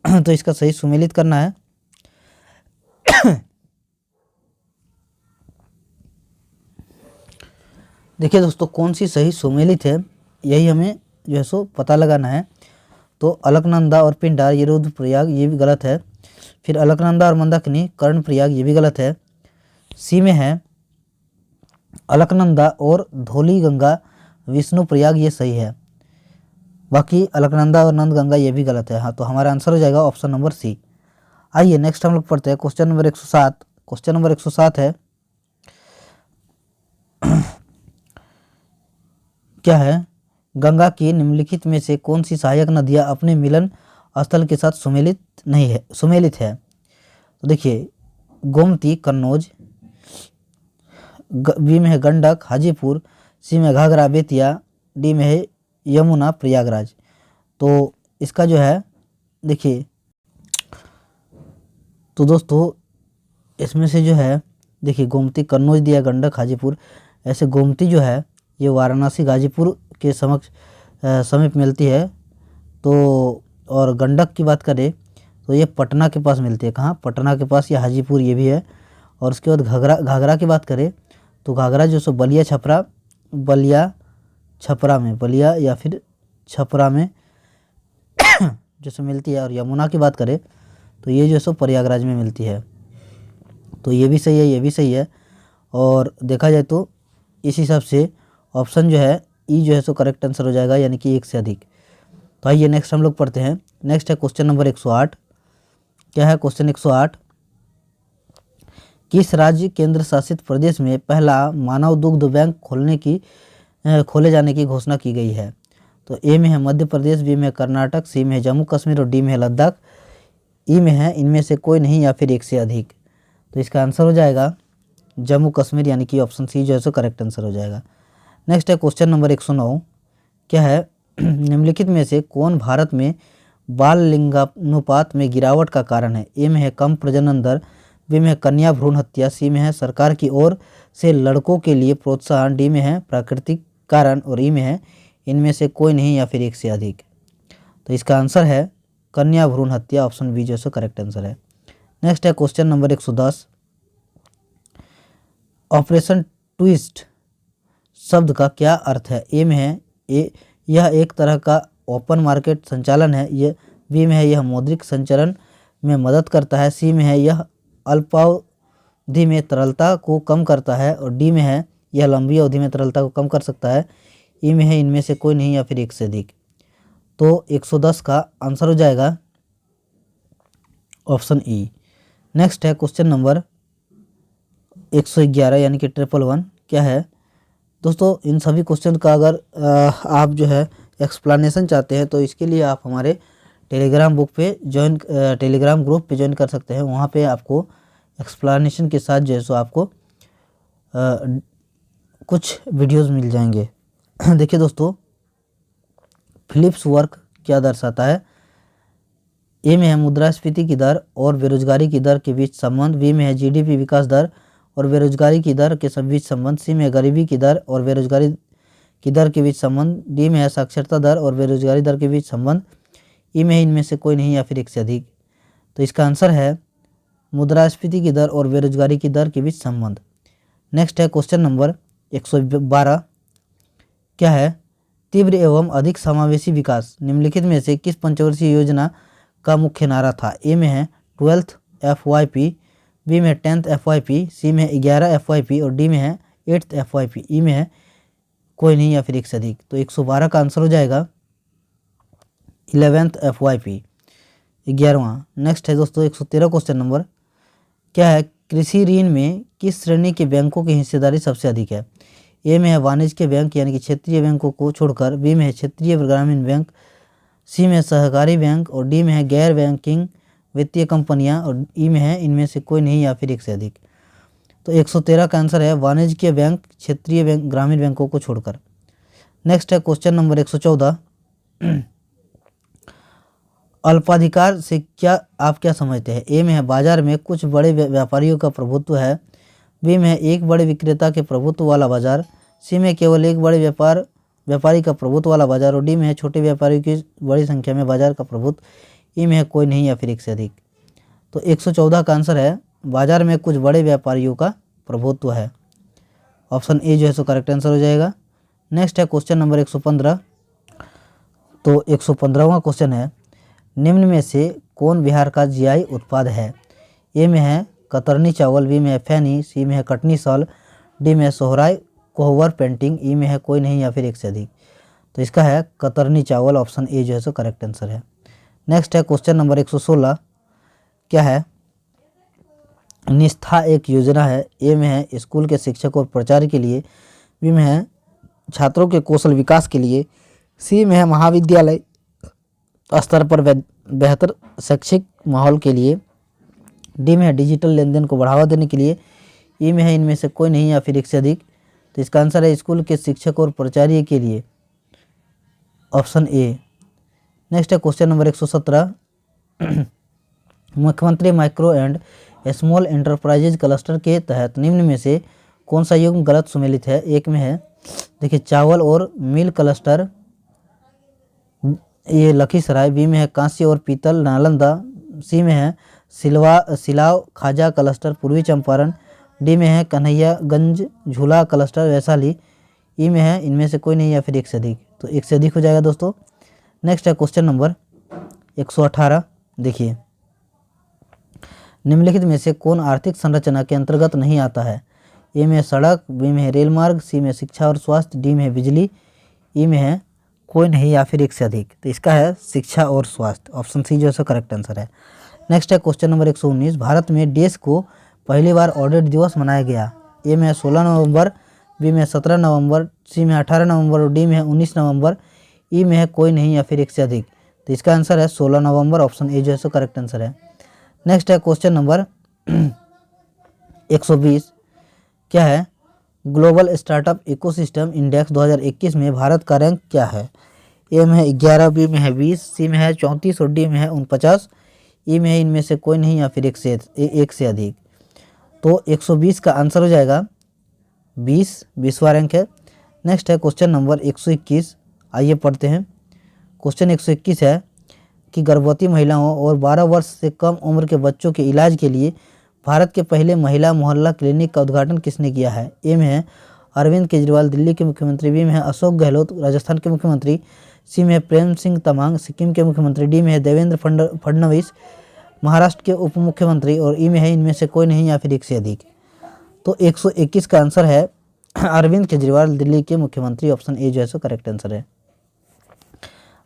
तो इसका सही सुमेलित करना है। देखिए दोस्तों कौन सी सही सुमेलित है यही हमें जो है सो पता लगाना है। तो अलकनंदा और पिंडार ये रुद्रप्रयाग ये भी गलत है। फिर अलकनंदा और मंदाकिनी कर्णप्रयाग ये भी गलत है। सी में है अलकनंदा और धौलीगंगा विष्णुप्रयाग ये सही है। बाकी अलकनंदा और नंदगंगा ये भी गलत है। हाँ, तो हमारा आंसर हो जाएगा ऑप्शन नंबर सी। आइए नेक्स्ट हम लोग पढ़ते हैं क्वेश्चन नंबर 107। क्वेश्चन नंबर 107 है क्या है, गंगा की निम्नलिखित में से कौन सी सहायक नदियां अपने मिलन स्थल के साथ सुमेलित है। तो देखिए, गोमती कन्नौज, बी में है गंडक हाजीपुर, सी में घाघरा बेतिया, डी में है यमुना प्रयागराज। तो इसका जो है देखिए, तो दोस्तों इसमें से जो है देखिए गोमती कन्नौज दिया, गंडक हाजीपुर। ऐसे गोमती जो है ये वाराणसी गाजीपुर के समीप मिलती है। तो और गंडक की बात करें तो ये पटना के पास मिलती है। कहाँ? पटना के पास, या हाजीपुर ये भी है। और उसके बाद घाघरा की बात करें तो घाघरा जो सो बलिया या फिर छपरा में जैसे मिलती है। और यमुना की बात करें तो ये जो सो प्रयागराज में मिलती है। तो ये भी सही है, ये भी सही है। और देखा जाए तो इस हिसाब से ऑप्शन जो है ई जो है सो करेक्ट आंसर हो जाएगा, यानी कि एक से अधिक। तो आइए नेक्स्ट हम लोग पढ़ते हैं। नेक्स्ट है क्वेश्चन नंबर 108। क्या है क्वेश्चन 108? किस राज्य केंद्र शासित प्रदेश में पहला मानव दुग्ध बैंक खोले जाने की घोषणा की गई है? तो ए में है मध्य प्रदेश, बी में कर्नाटक, सी में है जम्मू कश्मीर और डी में है लद्दाख। ई में है इनमें से कोई नहीं या फिर एक से अधिक। तो इसका आंसर हो जाएगा जम्मू कश्मीर, यानी कि ऑप्शन सी जो है सो करेक्ट आंसर हो जाएगा। नेक्स्ट है क्वेश्चन नंबर 109। क्या है, निम्नलिखित में से कौन भारत में बाल लिंगानुपात में गिरावट का कारण है? ए में है कम प्रजनन दर, बी में है कन्या भ्रूण हत्या, सी में है सरकार की ओर से लड़कों के लिए प्रोत्साहन, डी में है प्राकृतिक कारण और ई में है इनमें से कोई नहीं या फिर एक से अधिक। तो इसका आंसर है कन्या भ्रूण हत्या, ऑप्शन बी जो है करेक्ट आंसर है। नेक्स्ट है क्वेश्चन नंबर 110। ऑपरेशन ट्विस्ट शब्द का क्या अर्थ है? ए में है यह एक तरह का ओपन मार्केट संचालन है, यह बी में है यह मौद्रिक संचरण में मदद करता है, सी में है यह अल्पावधि में तरलता को कम करता है और डी में है यह लंबी अवधि में तरलता को कम कर सकता है, ई में है इनमें से कोई नहीं या फिर एक से अधिक। तो 110 का आंसर हो जाएगा ऑप्शन ई। नेक्स्ट है क्वेश्चन नंबर 111 यानी कि 111। क्या है दोस्तों, इन सभी क्वेश्चन का अगर आप जो है एक्सप्लेनेशन चाहते हैं तो इसके लिए आप हमारे टेलीग्राम ग्रुप पे ज्वाइन कर सकते हैं। वहाँ पे आपको एक्सप्लेनेशन के साथ जो है सो आपको कुछ वीडियोस मिल जाएंगे। देखिए दोस्तों, फिलिप्स वर्क क्या दर्शाता है? ए में है मुद्रास्फीति की दर और बेरोजगारी की दर के बीच संबंध, बी में है जीडीपी विकास दर और बेरोजगारी की दर के बीच संबंध, सी में गरीबी की दर और बेरोजगारी की दर के बीच संबंध, डी में है साक्षरता दर और बेरोजगारी दर के बीच संबंध, ई में है इनमें से कोई नहीं या फिर एक से अधिक। तो इसका आंसर है मुद्रास्फीति की दर और बेरोजगारी की दर के बीच संबंध। नेक्स्ट है क्वेश्चन नंबर 112। क्या है, तीव्र एवं अधिक समावेशी विकास निम्नलिखित में से किस पंचवर्षीय योजना का मुख्य नारा था? ए में है 12th FYP, बी में 10th FYP, सी में 11 FYP और डी में है 8th FYP, ई में है कोई नहीं या फिर एक से अधिक। तो 112 का आंसर हो जाएगा 11th FYP, 11वां। नेक्स्ट है दोस्तों 113 क्वेश्चन नंबर। क्या है, कृषि ऋण में किस श्रेणी के बैंकों की हिस्सेदारी सबसे अधिक है? ए में है वाणिज्य के बैंक यानी कि क्षेत्रीय बैंकों को छोड़कर, बी में है क्षेत्रीय ग्रामीण बैंक, सी में सहकारी बैंक और डी में है गैर बैंकिंग वित्तीय कंपनियां और ई में है इनमें से कोई नहीं या फिर एक से अधिक। तो 113 का आंसर है वाणिज्य के बैंक क्षेत्रीय बैंक ग्रामीण बैंकों को छोड़कर। नेक्स्ट है क्वेश्चन नंबर 114। अल्पाधिकार से क्या आप क्या समझते हैं? ए में है बाजार में कुछ बड़े व्यापारियों का प्रभुत्व है, बी में है एक बड़े विक्रेता के प्रभुत्व वाला बाजार, सी में केवल एक बड़े व्यापारी का प्रभुत्व वाला बाजार और डी में है छोटे व्यापारियों की बड़ी संख्या में बाजार का प्रभुत्व, ई में है कोई नहीं या फिर एक से अधिक। तो 114 का आंसर है बाजार में कुछ बड़े व्यापारियों का प्रभुत्व है, ऑप्शन ए जो है सो करेक्ट आंसर हो जाएगा। नेक्स्ट है क्वेश्चन नंबर 115। तो 115वां क्वेश्चन है, निम्न में से कौन बिहार का जीआई उत्पाद है? ए में है कतरनी चावल, बी में है फैनी, सी में है कटनी साल, डी में है सोहराय कोहबर पेंटिंग, ई में है कोई नहीं या फिर एक से अधिक। तो इसका है कतरनी चावल, ऑप्शन ए जो है सो करेक्ट आंसर है। नेक्स्ट है क्वेश्चन नंबर 116, क्या है? निष्ठा एक योजना है। ए में है स्कूल के शिक्षक और प्रचार के लिए, बी में है छात्रों के कौशल विकास के लिए, सी में है महाविद्यालय स्तर पर बेहतर शैक्षिक माहौल के लिए, डी में है डिजिटल लेन देन को बढ़ावा देने के लिए, ई में है इनमें से कोई नहीं या फिर एक से अधिक। तो इसका आंसर है स्कूल के शिक्षक और प्राचार्य के लिए, ऑप्शन ए। नेक्स्ट है क्वेश्चन नंबर 117, मुख्यमंत्री micro and small enterprises cluster के तहत निम्न में से कौन सा युग्म गलत सुमेलित है? एक में है देखिए चावल और मिल क्लस्टर, ये लखीसराय, बी में है कांस्य और पीतल नालंदा, सी में है सिलाव खाजा क्लस्टर पूर्वी चंपारण, डी में है कन्हैयागंज झूला क्लस्टर वैशाली, ई में है इनमें से कोई नहीं या फिर एक से अधिक। तो एक से अधिक हो जाएगा दोस्तों। नेक्स्ट है क्वेश्चन नंबर 118, देखिए निम्नलिखित में से कौन आर्थिक संरचना के अंतर्गत नहीं आता है? ए में सड़क, बी में है रेल मार्ग, सी में शिक्षा और स्वास्थ्य, डी में है बिजली, ई में है कोई नहीं या फिर एक से अधिक। तो इसका है शिक्षा और स्वास्थ्य, ऑप्शन सी जो है करेक्ट आंसर है। नेक्स्ट है क्वेश्चन नंबर 119, भारत में देश को पहली बार ऑडिट दिवस मनाया गया। ए में है 16 नवंबर, बी में है 17 नवंबर, सी में 18 नवंबर और डी में है 19 नवंबर, ई में है कोई नहीं या फिर एक से अधिक। तो इसका आंसर है 16 नवंबर, ऑप्शन ए जो है करेक्ट आंसर है। नेक्स्ट है क्वेश्चन नंबर 120, क्या है? ग्लोबल स्टार्टअप इकोसिस्टम इंडेक्स 2021 में भारत का रैंक क्या है? ए में है 11, बी में है 20, सी में है 34 और डी में है 49, ई में है इनमें से कोई नहीं या फिर एक से अधिक। तो 120 का आंसर हो जाएगा 20वां रैंक है। नेक्स्ट है क्वेश्चन नंबर 121, आइए पढ़ते हैं। क्वेश्चन 121 है कि गर्भवती महिलाओं और 12 वर्ष से कम उम्र के बच्चों के इलाज के लिए भारत के पहले महिला मोहल्ला क्लिनिक का उद्घाटन किसने किया है? ए में है अरविंद केजरीवाल दिल्ली के मुख्यमंत्री, बी में है अशोक गहलोत राजस्थान के मुख्यमंत्री, सी में है प्रेम सिंह तमांग सिक्किम के मुख्यमंत्री, डी में है देवेंद्र फडणवीस महाराष्ट्र के उप मुख्यमंत्री और ई में है इनमें से कोई नहीं या फिर एक से अधिक। तो 121 का आंसर है अरविंद केजरीवाल दिल्ली के मुख्यमंत्री, ऑप्शन ए जो है करेक्ट आंसर है।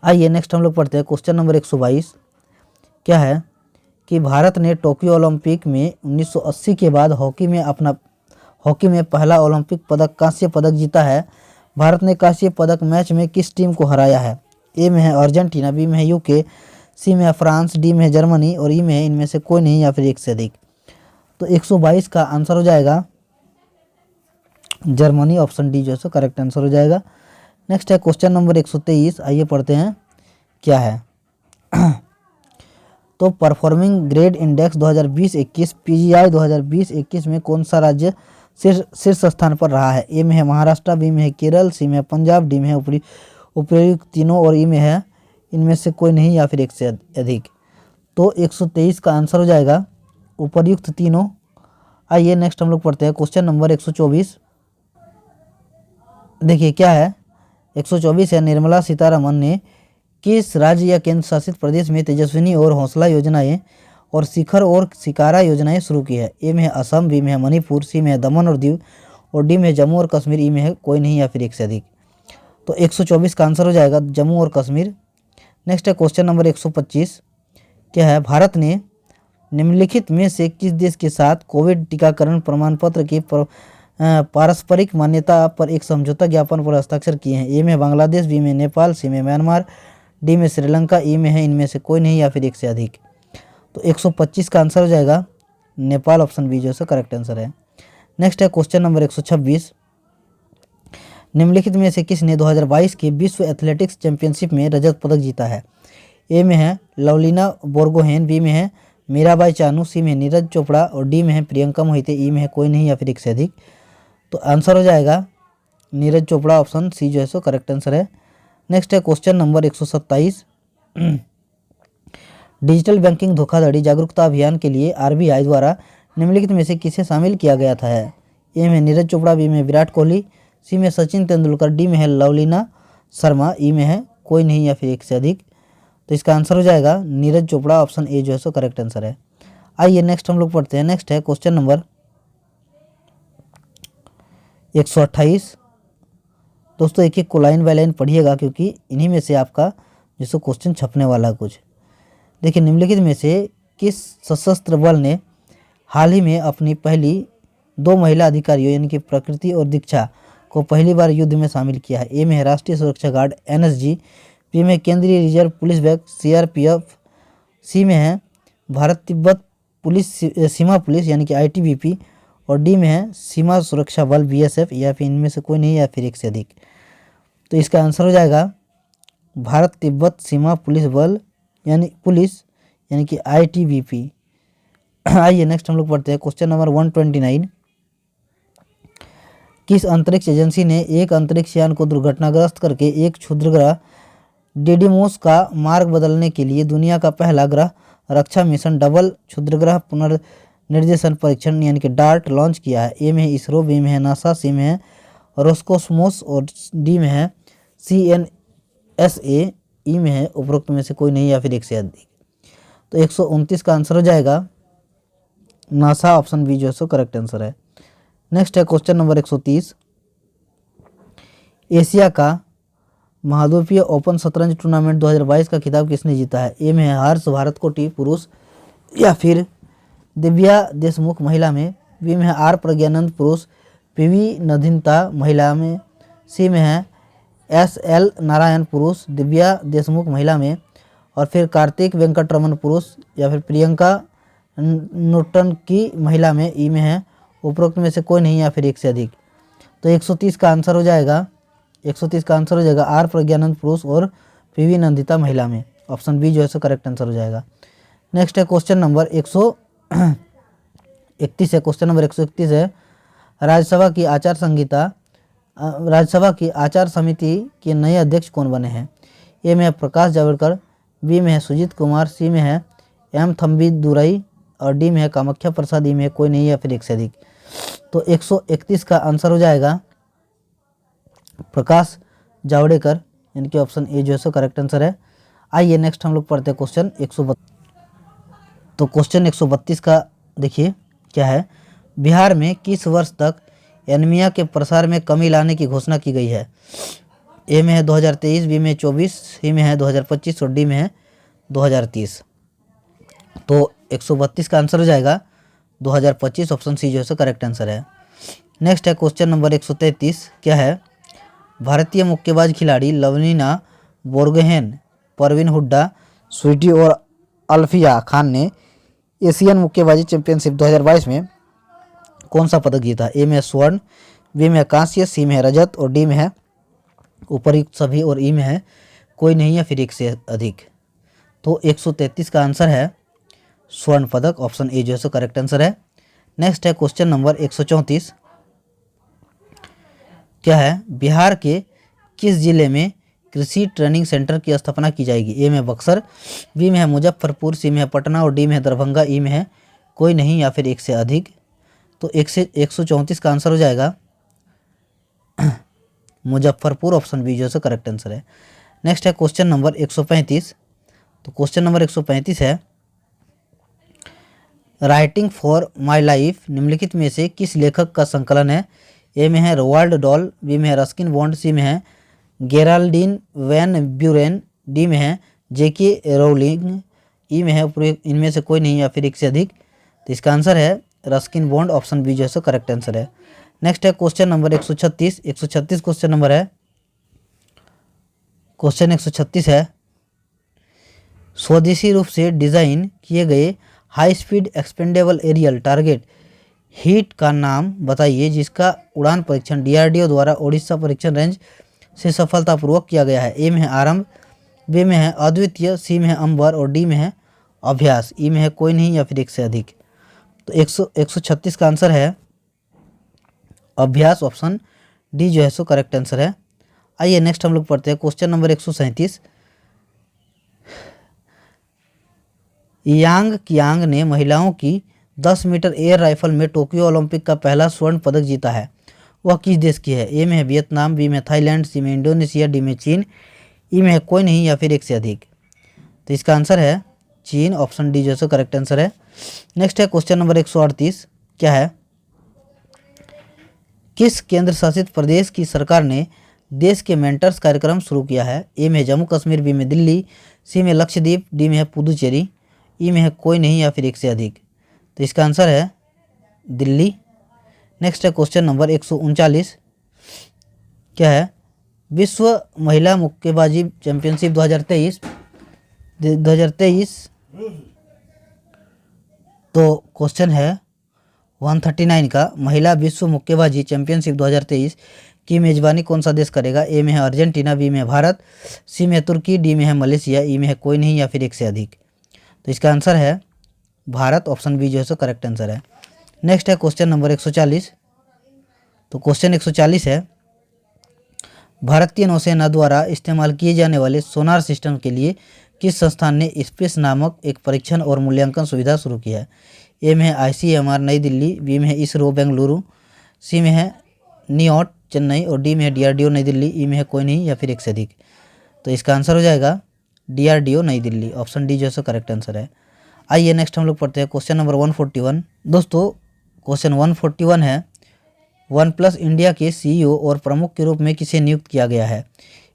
आइए नेक्स्ट हम लोग पढ़ते हैं क्वेश्चन नंबर 122, क्या है कि भारत ने टोक्यो ओलंपिक में 1980 के बाद हॉकी में पहला ओलंपिक पदक कांस्य पदक जीता है। भारत ने कांस्य पदक मैच में किस टीम को हराया है? ए में है अर्जेंटीना, बी में है यूके, सी में है फ्रांस, डी में है जर्मनी और ई में है इनमें से कोई नहीं या फिर एक से अधिक। तो 122 का आंसर हो जाएगा जर्मनी, ऑप्शन डी जो है करेक्ट आंसर हो जाएगा। नेक्स्ट है क्वेश्चन नंबर 123, आइए पढ़ते हैं, क्या है? तो परफॉर्मिंग ग्रेड इंडेक्स 2020-21 पीजीआई 2020-21 में कौन सा राज्य शीर्ष स्थान पर रहा है? ए में है महाराष्ट्र, बी में है केरल, सी में है पंजाब, डी में है उपर्युक्त तीनों और ई में है इनमें से कोई नहीं या फिर एक से अधिक। तो 123 का आंसर हो जाएगा उपर्युक्त तीनों। आइए नेक्स्ट हम लोग पढ़ते हैं क्वेश्चन नंबर 124, देखिए क्या है? 124 है निर्मला सीतारमन ने किस राज्य या केंद्र शासित प्रदेश में तेजस्विनी और हौसला योजनाएं और शिखर और शिकारा योजनाएं शुरू की है? ए में है असम, बी में है मणिपुर, सी में है दमन और दीव और डी में है जम्मू और कश्मीर, ई में है कोई नहीं या फिर एक से अधिक। तो 124 का आंसर हो जाएगा जम्मू और कश्मीर। नेक्स्ट है क्वेश्चन नंबर 125, क्या है? भारत ने निम्नलिखित में से किस देश के साथ कोविड टीकाकरण प्रमाण पत्र की पारस्परिक मान्यता पर एक समझौता ज्ञापन पर हस्ताक्षर किए हैं? ए में बांग्लादेश, बी में नेपाल, सी में म्यांमार, डी में श्रीलंका, ई में है इनमें से कोई नहीं या फिर एक से अधिक। तो 125 का आंसर हो जाएगा नेपाल, ऑप्शन बी जो है करेक्ट आंसर है। नेक्स्ट है क्वेश्चन नंबर 126, निम्नलिखित में से किसने 2022 के विश्व एथलेटिक्स चैंपियनशिप में रजत पदक जीता है? ए में है लवलीना बोरगोहेन, बी में है मीराबाई चानू, सी में नीरज चोपड़ा और डी में है प्रियंका मोहिते, ई में है कोई नहीं या फिर एक से अधिक। तो आंसर हो जाएगा नीरज चोपड़ा, ऑप्शन सी जो है करेक्ट आंसर है। नेक्स्ट है क्वेश्चन नंबर 127, डिजिटल बैंकिंग धोखाधड़ी जागरूकता अभियान के लिए आरबीआई द्वारा निम्नलिखित में से किसे शामिल किया गया था? है ए में नीरज चोपड़ा, बी में विराट कोहली, सी में सचिन तेंदुलकर, डी में है लवलीना शर्मा, ई में है कोई नहीं या फिर एक से अधिक। तो इसका आंसर हो जाएगा नीरज चोपड़ा, ऑप्शन ए जो है सो करेक्ट आंसर है। आइए नेक्स्ट हम लोग पढ़ते हैं। नेक्स्ट है क्वेश्चन नंबर 128। दोस्तों एक एक को लाइन बाय लाइन पढ़िएगा क्योंकि इन्हीं में से आपका जैसे क्वेश्चन छपने वाला कुछ। देखिए, निम्नलिखित में से किस सशस्त्र बल ने हाल ही में अपनी पहली 2 महिला अधिकारियों यानी कि प्रकृति और दीक्षा को पहली बार युद्ध में शामिल किया है? ए में है राष्ट्रीय सुरक्षा गार्ड एनएसजी, बी में केंद्रीय रिजर्व पुलिस बल सीआरपीएफ, सी में है भारत तिब्बत पुलिस सीमा पुलिस यानी कि आईटीबीपी, और डी में है सीमा सुरक्षा बल बीएसएफ, या फिर इनमें से कोई नहीं या फिर एक से अधिक। तो इसका आंसर हो जाएगा भारत तिब्बत सीमा पुलिस बल यानी कि आईटीबीपी। आइए नेक्स्ट हम लोग पढ़ते हैं क्वेश्चन नंबर 129। किस अंतरिक्ष एजेंसी ने एक अंतरिक्ष यान को दुर्घटनाग्रस्त करके एक क्षुद्रग्रह डिडिमोस का मार्ग बदलने के लिए दुनिया का पहला ग्रह रक्षा मिशन डबल क्षुद्रग्रह पुनर्निर्देशन परीक्षण यानी कि डार्ट लॉन्च किया है? ए में है इसरो, बी में है नासा, सी में है रोस्कोसमोस और डी में है CNSA, ई में है उपरोक्त में से कोई नहीं या फिर एक से अधिक। तो 129 का आंसर हो जाएगा नासा, ऑप्शन बी जो है सो करेक्ट आंसर है। नेक्स्ट है क्वेश्चन नंबर 130। एशिया का महाद्वीपीय ओपन शतरंज टूर्नामेंट 2022 का खिताब किसने जीता है? ए में है हर्ष भारतकोटी पुरुष, या फिर दिव्या देशमुख महिला में, बी में है आर प्रज्ञानंद पुरुष, पीवी नंदिता महिला में, सी में है SL नारायण पुरुष, दिव्या देशमुख महिला में, और फिर कार्तिक वेंकटरमन पुरुष, या फिर प्रियंका नूटन की महिला में, ई में है उपरोक्त में से कोई नहीं या फिर एक से अधिक। तो 130 का आंसर हो जाएगा 130 का आंसर हो जाएगा आर प्रज्ञानंद पुरुष और पीवी नंदिता महिला में, ऑप्शन बी जो है सो करेक्ट आंसर हो जाएगा। नेक्स्ट है क्वेश्चन नंबर 131 है। क्वेश्चन नंबर 131 है राज्यसभा की आचार समिति के नए अध्यक्ष कौन बने हैं? ए में है प्रकाश जावड़ेकर, बी में है सुजीत कुमार, सी में है एम थम्बी दुराई, और डी में है कामाख्या प्रसाद, ई में है कोई नहीं या फिर एक से अधिक। तो 131 का आंसर हो जाएगा प्रकाश जावड़ेकर, यानी कि ऑप्शन ए जो है सो करेक्ट आंसर है। आइए नेक्स्ट हम लोग पढ़ते हैं क्वेश्चन 132। तो क्वेश्चन 132 का देखिए क्या है, बिहार में किस वर्ष तक एनीमिया के प्रसार में कमी लाने की घोषणा की गई है? ए में है 2023, बी में 24, सी में है 2025 और डी में है 2030। तो 132 का आंसर हो जाएगा 2025, ऑप्शन सी जो है सो करेक्ट आंसर है। नेक्स्ट है क्वेश्चन नंबर 133 क्या है, भारतीय मुक्केबाज खिलाड़ी लवलीना बोर्गोहेन, परवीन हुड्डा, स्वीटी और अल्फिया खान ने एशियन मुक्केबाजी चैंपियनशिप 2022 में कौन सा पदक जीता? ए में स्वर्ण, बी में कांस्य, सी में रजत और डी में है उपर्युक्त सभी, और ई में है कोई नहीं या फिर एक से अधिक। तो 133 का आंसर है स्वर्ण पदक, ऑप्शन ए जो है सो करेक्ट आंसर है। नेक्स्ट है क्वेश्चन नंबर 134 क्या है, बिहार के किस जिले में कृषि ट्रेनिंग सेंटर की स्थापना की जाएगी? ए में बक्सर, बी में है मुजफ्फरपुर, सी में है पटना और डी में है दरभंगा, ई में है कोई नहीं या फिर एक से अधिक। तो 134 का आंसर हो जाएगा मुजफ्फरपुर, ऑप्शन बी जो है करेक्ट आंसर है। नेक्स्ट है क्वेश्चन नंबर 135। तो क्वेश्चन नंबर 135 है राइटिंग फॉर माई लाइफ निम्नलिखित में से किस लेखक का संकलन है? ए में है रोवाल्ड डॉल, बी में है रस्किन बॉन्ड, सी में है गेराल्डीन वैन ब्यूरेन, डी में है जेके रोलिंग, ई में है इनमें से कोई नहीं या फिर एक से अधिक। तो इसका आंसर है रस्किन बॉन्ड, ऑप्शन बी जो है करेक्ट आंसर है। नेक्स्ट है क्वेश्चन नंबर 136। 136 क्वेश्चन नंबर है, क्वेश्चन 136 है स्वदेशी रूप से डिजाइन किए गए high speed expendable aerial target HEAT का नाम बताइए जिसका उड़ान परीक्षण DRDO द्वारा ओडिशा परीक्षण रेंज से सफलतापूर्वक किया गया है। ए में है आरंभ, बी में है अद्वितीय, सी में है अंबर और डी में है अभ्यास, ई में है कोई नहीं या फिर एक से अधिक। तो 136 का आंसर है अभ्यास, ऑप्शन डी जो है सो करेक्ट आंसर है। आइए नेक्स्ट हम लोग पढ़ते हैं क्वेश्चन नंबर 137। यांग कियांग ने महिलाओं की 10 मीटर एयर राइफल में टोक्यो ओलंपिक का पहला स्वर्ण पदक जीता है, वह किस देश की है? ए में है वियतनाम, बी में थाईलैंड, सी में इंडोनेशिया, डी में चीन, ई में है कोई नहीं या फिर एक से अधिक। तो इसका आंसर है चीन, ऑप्शन डी जो है करेक्ट आंसर है। नेक्स्ट है क्वेश्चन नंबर 138, क्या है, किस केंद्र शासित प्रदेश की सरकार ने देश के मेंटर्स कार्यक्रम शुरू किया है? ए में है जम्मू कश्मीर, बी में दिल्ली, सी में लक्षद्वीप, डी में है पुदुचेरी, ई में है कोई नहीं या फिर एक से अधिक। तो इसका आंसर है दिल्ली। नेक्स्ट है क्वेश्चन नंबर 139, क्या है, विश्व महिला मुक्केबाजी चैंपियनशिप 2023 तो क्वेश्चन है 139 का, महिला विश्व मुक्केबाजी चैंपियनशिप 2023 की मेजबानी कौन सा देश करेगा? ए में है अर्जेंटीना, बी में है भारत, सी में है तुर्की, डी में है मलेशिया, ई में है कोई नहीं या फिर एक से अधिक। तो इसका आंसर है भारत, ऑप्शन बी जो है करेक्ट आंसर है। नेक्स्ट है क्वेश्चन नंबर 140, तो क्वेश्चन 140 है, भारतीय नौसेना द्वारा इस्तेमाल किए जाने वाले सोनार सिस्टम के लिए किस संस्थान ने स्पेस नामक एक परीक्षण और मूल्यांकन सुविधा शुरू की है? ए में है ICMR नई दिल्ली, बी में है इसरो बेंगलुरु, सी में है नियोट चेन्नई और डी में है DRDO नई दिल्ली, ई में है कोई नहीं या फिर एक से अधिक। तो इसका आंसर हो जाएगा DRDO नई दिल्ली, ऑप्शन डी जो है करेक्ट आंसर है। आइए नेक्स्ट हम लोग पढ़ते हैं क्वेश्चन नंबर 141। दोस्तों क्वेश्चन 141 है, OnePlus इंडिया के CEO और प्रमुख के रूप में किसे नियुक्त किया गया है?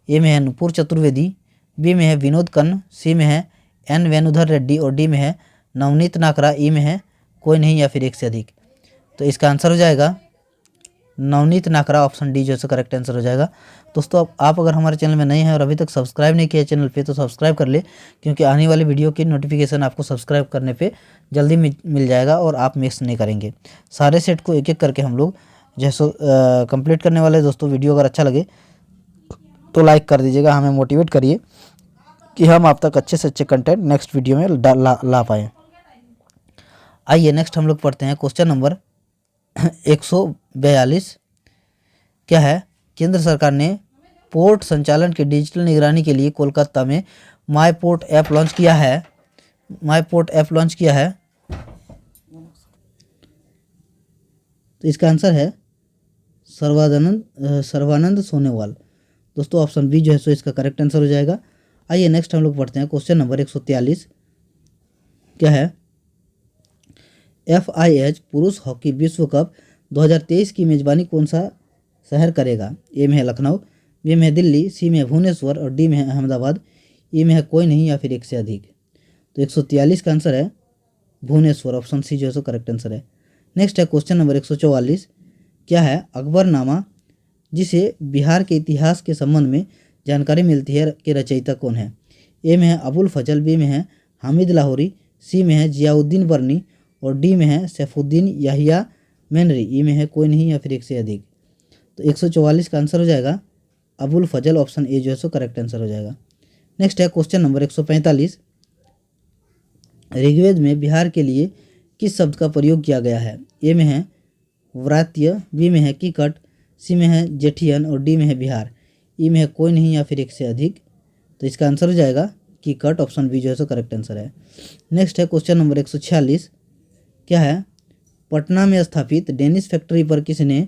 ए में है नुपुर चतुर्वेदी, बी में है विनोद कन्न, सी में है N वेणुधर रेड्डी और डी में है नवनीत नाकरा, ई में है कोई नहीं या फिर एक से अधिक। तो इसका आंसर हो जाएगा नवनीत नाकरा, ऑप्शन डी जो है करेक्ट आंसर हो जाएगा। दोस्तों अब आप अगर हमारे चैनल में नए हैं और अभी तक सब्सक्राइब नहीं किया चैनल पे तो सब्सक्राइब कर ले, क्योंकि आने वाली वीडियो की नोटिफिकेशन आपको सब्सक्राइब करने पे जल्दी मिल जाएगा और आप मिस नहीं करेंगे। सारे सेट को एक एक करके हम लोग जैसे कंप्लीट करने वाले। दोस्तों वीडियो अगर अच्छा लगे तो लाइक कर दीजिएगा, हमें मोटिवेट करिए कि हम आप तक अच्छे से अच्छे कंटेंट नेक्स्ट वीडियो में ला पाएँ। आइए नेक्स्ट हम लोग पढ़ते हैं क्वेश्चन नंबर 142, क्या है, केंद्र सरकार ने पोर्ट संचालन की डिजिटल निगरानी के लिए कोलकाता में माई पोर्ट ऐप लॉन्च किया है। तो इसका आंसर है सर्वानंद सोनोवाल। दोस्तों ऑप्शन बी जो है सो इसका करेक्ट आंसर हो जाएगा। आइए नेक्स्ट हम लोग पढ़ते हैं क्वेश्चन नंबर 143, क्या है, FIH पुरुष हॉकी विश्व कप 2023 की मेजबानी कौन सा शहर करेगा? ए में है लखनऊ, बी में है दिल्ली, सी में है भुवनेश्वर और डी में है अहमदाबाद, ई में है कोई नहीं या फिर एक से अधिक। तो 143 का आंसर है भुवनेश्वर, ऑप्शन सी जो है करेक्ट आंसर है। नेक्स्ट है क्वेश्चन नंबर 144, क्या है, अकबरनामा जिसे बिहार के इतिहास के संबंध में जानकारी मिलती है के रचयिता कौन है? ए में है अबुल फजल, बी में है हामिद लाहौरी, सी में है जियाउद्दीन बर्नी और डी में है सैफुद्दीन याहिया मेनरी, ई में है कोई नहीं या फिर एक से अधिक। तो 144 का आंसर हो जाएगा अबुल फजल, ऑप्शन ए जो है करेक्ट आंसर हो जाएगा। नेक्स्ट है क्वेश्चन नंबर 145, ऋग्वेद में बिहार के लिए किस शब्द का प्रयोग किया गया है? ए में है व्रात्य, बी में है कीकट, सी में है जेठियन और डी में है बिहार, ई में है कोई नहीं या फिर एक से अधिक। तो इसका आंसर हो जाएगा कीकट, ऑप्शन बी जो है करेक्ट आंसर है। नेक्स्ट है क्वेश्चन नंबर 146, क्या है, पटना में स्थापित डेनिश फैक्ट्री पर किसने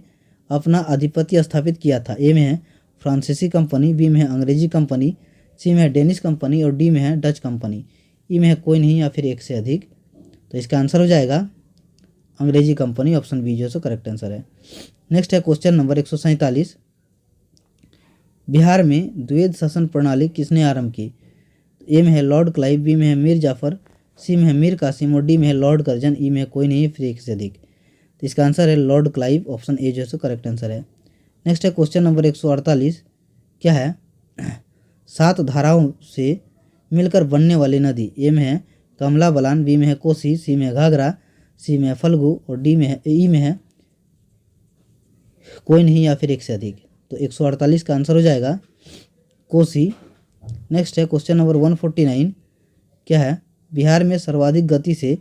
अपना आधिपत्य स्थापित किया था? ए में है फ्रांसीसी कंपनी, बी में है अंग्रेजी कंपनी, सी में है डेनिश कंपनी और डी में है डच कंपनी, ई में है कोई नहीं या फिर एक से अधिक। तो इसका आंसर हो जाएगा अंग्रेजी कंपनी, ऑप्शन बी जो है करेक्ट आंसर है। नेक्स्ट है क्वेश्चन नंबर 147, बिहार में द्वैध शासन प्रणाली किसने आरंभ की? ए में है लॉर्ड क्लाइव, बी में है मीर जाफर, सी में है मीर कासिम और डी में है लॉर्ड कर्जन, ई में कोई नहीं फिर एक से अधिक। तो इसका आंसर है लॉर्ड क्लाइव, ऑप्शन ए जो है करेक्ट आंसर है। नेक्स्ट है क्वेश्चन नंबर 148, क्या है, 7 धाराओं से मिलकर बनने वाली नदी? ए में है कमला बलान, बी में है कोसी, सी में है घाघरा, सी में है फल्गु और डी में है ई में है कोई नहीं या फिर एक से अधिक। तो 148 का आंसर हो जाएगा कोसी। नेक्स्ट है क्वेश्चन नंबर 149, क्या है, बिहार में सर्वाधिक गति से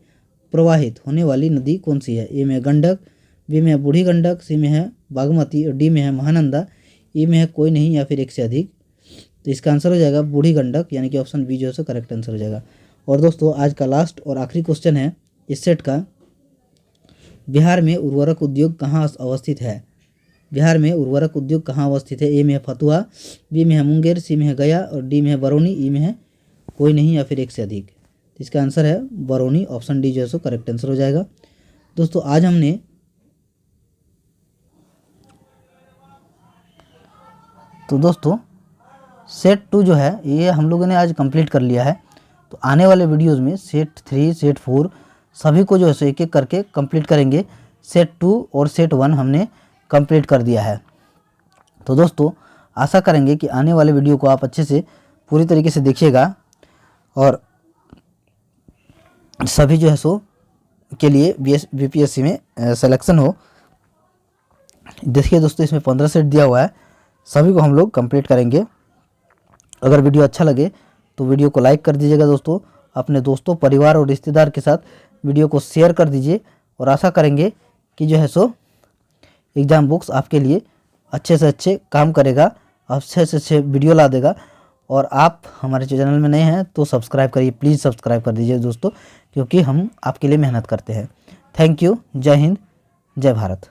प्रवाहित होने वाली नदी कौन सी है? ए में गंडक, बी में है बूढ़ी गंडक, सी में है बागमती और डी में है महानंदा, ई में है कोई नहीं या फिर एक से अधिक। तो इसका आंसर हो जाएगा बूढ़ी गंडक, यानी कि ऑप्शन बी जो है करेक्ट आंसर हो जाएगा। और दोस्तों आज का लास्ट और आखिरी क्वेश्चन है इस सेट का, बिहार में उर्वरक उद्योग कहाँ अवस्थित है? बिहार में उर्वरक उद्योग कहाँ अवस्थित है? ए में है फतुहा, बी में है मुंगेर, सी में है गया और डी में है बरौनी, ई में है कोई नहीं या फिर एक से अधिक। तो इसका आंसर है बरौनी, ऑप्शन डी जो है सो करेक्ट आंसर हो जाएगा। दोस्तों आज हमने सेट 2 जो है ये हम लोगों ने आज कंप्लीट कर लिया है। तो आने वाले वीडियोस में सेट 3, सेट 4 सभी को जो है सो एक एक करके कंप्लीट करेंगे। सेट 2 और सेट 1 हमने कंप्लीट कर दिया है। तो दोस्तों आशा करेंगे कि आने वाले वीडियो को आप अच्छे से पूरी तरीके से देखिएगा और सभी जो है सो के लिए बीपीएससी में सिलेक्शन हो। देखिए दोस्तों इसमें 15 सेट दिया हुआ है, सभी को हम लोग कंप्लीट करेंगे। अगर वीडियो अच्छा लगे तो वीडियो को लाइक कर दीजिएगा दोस्तों, अपने दोस्तों परिवार और रिश्तेदार के साथ वीडियो को शेयर कर दीजिए और आशा करेंगे कि जो है सो एग्ज़ाम बुक्स आपके लिए अच्छे से अच्छे काम करेगा, अच्छे से अच्छे वीडियो ला देगा। और आप हमारे चैनल में नए हैं तो सब्सक्राइब करिए, प्लीज़ सब्सक्राइब कर दीजिए दोस्तों, क्योंकि हम आपके लिए मेहनत करते हैं। थैंक यू, जय हिंद, जय भारत।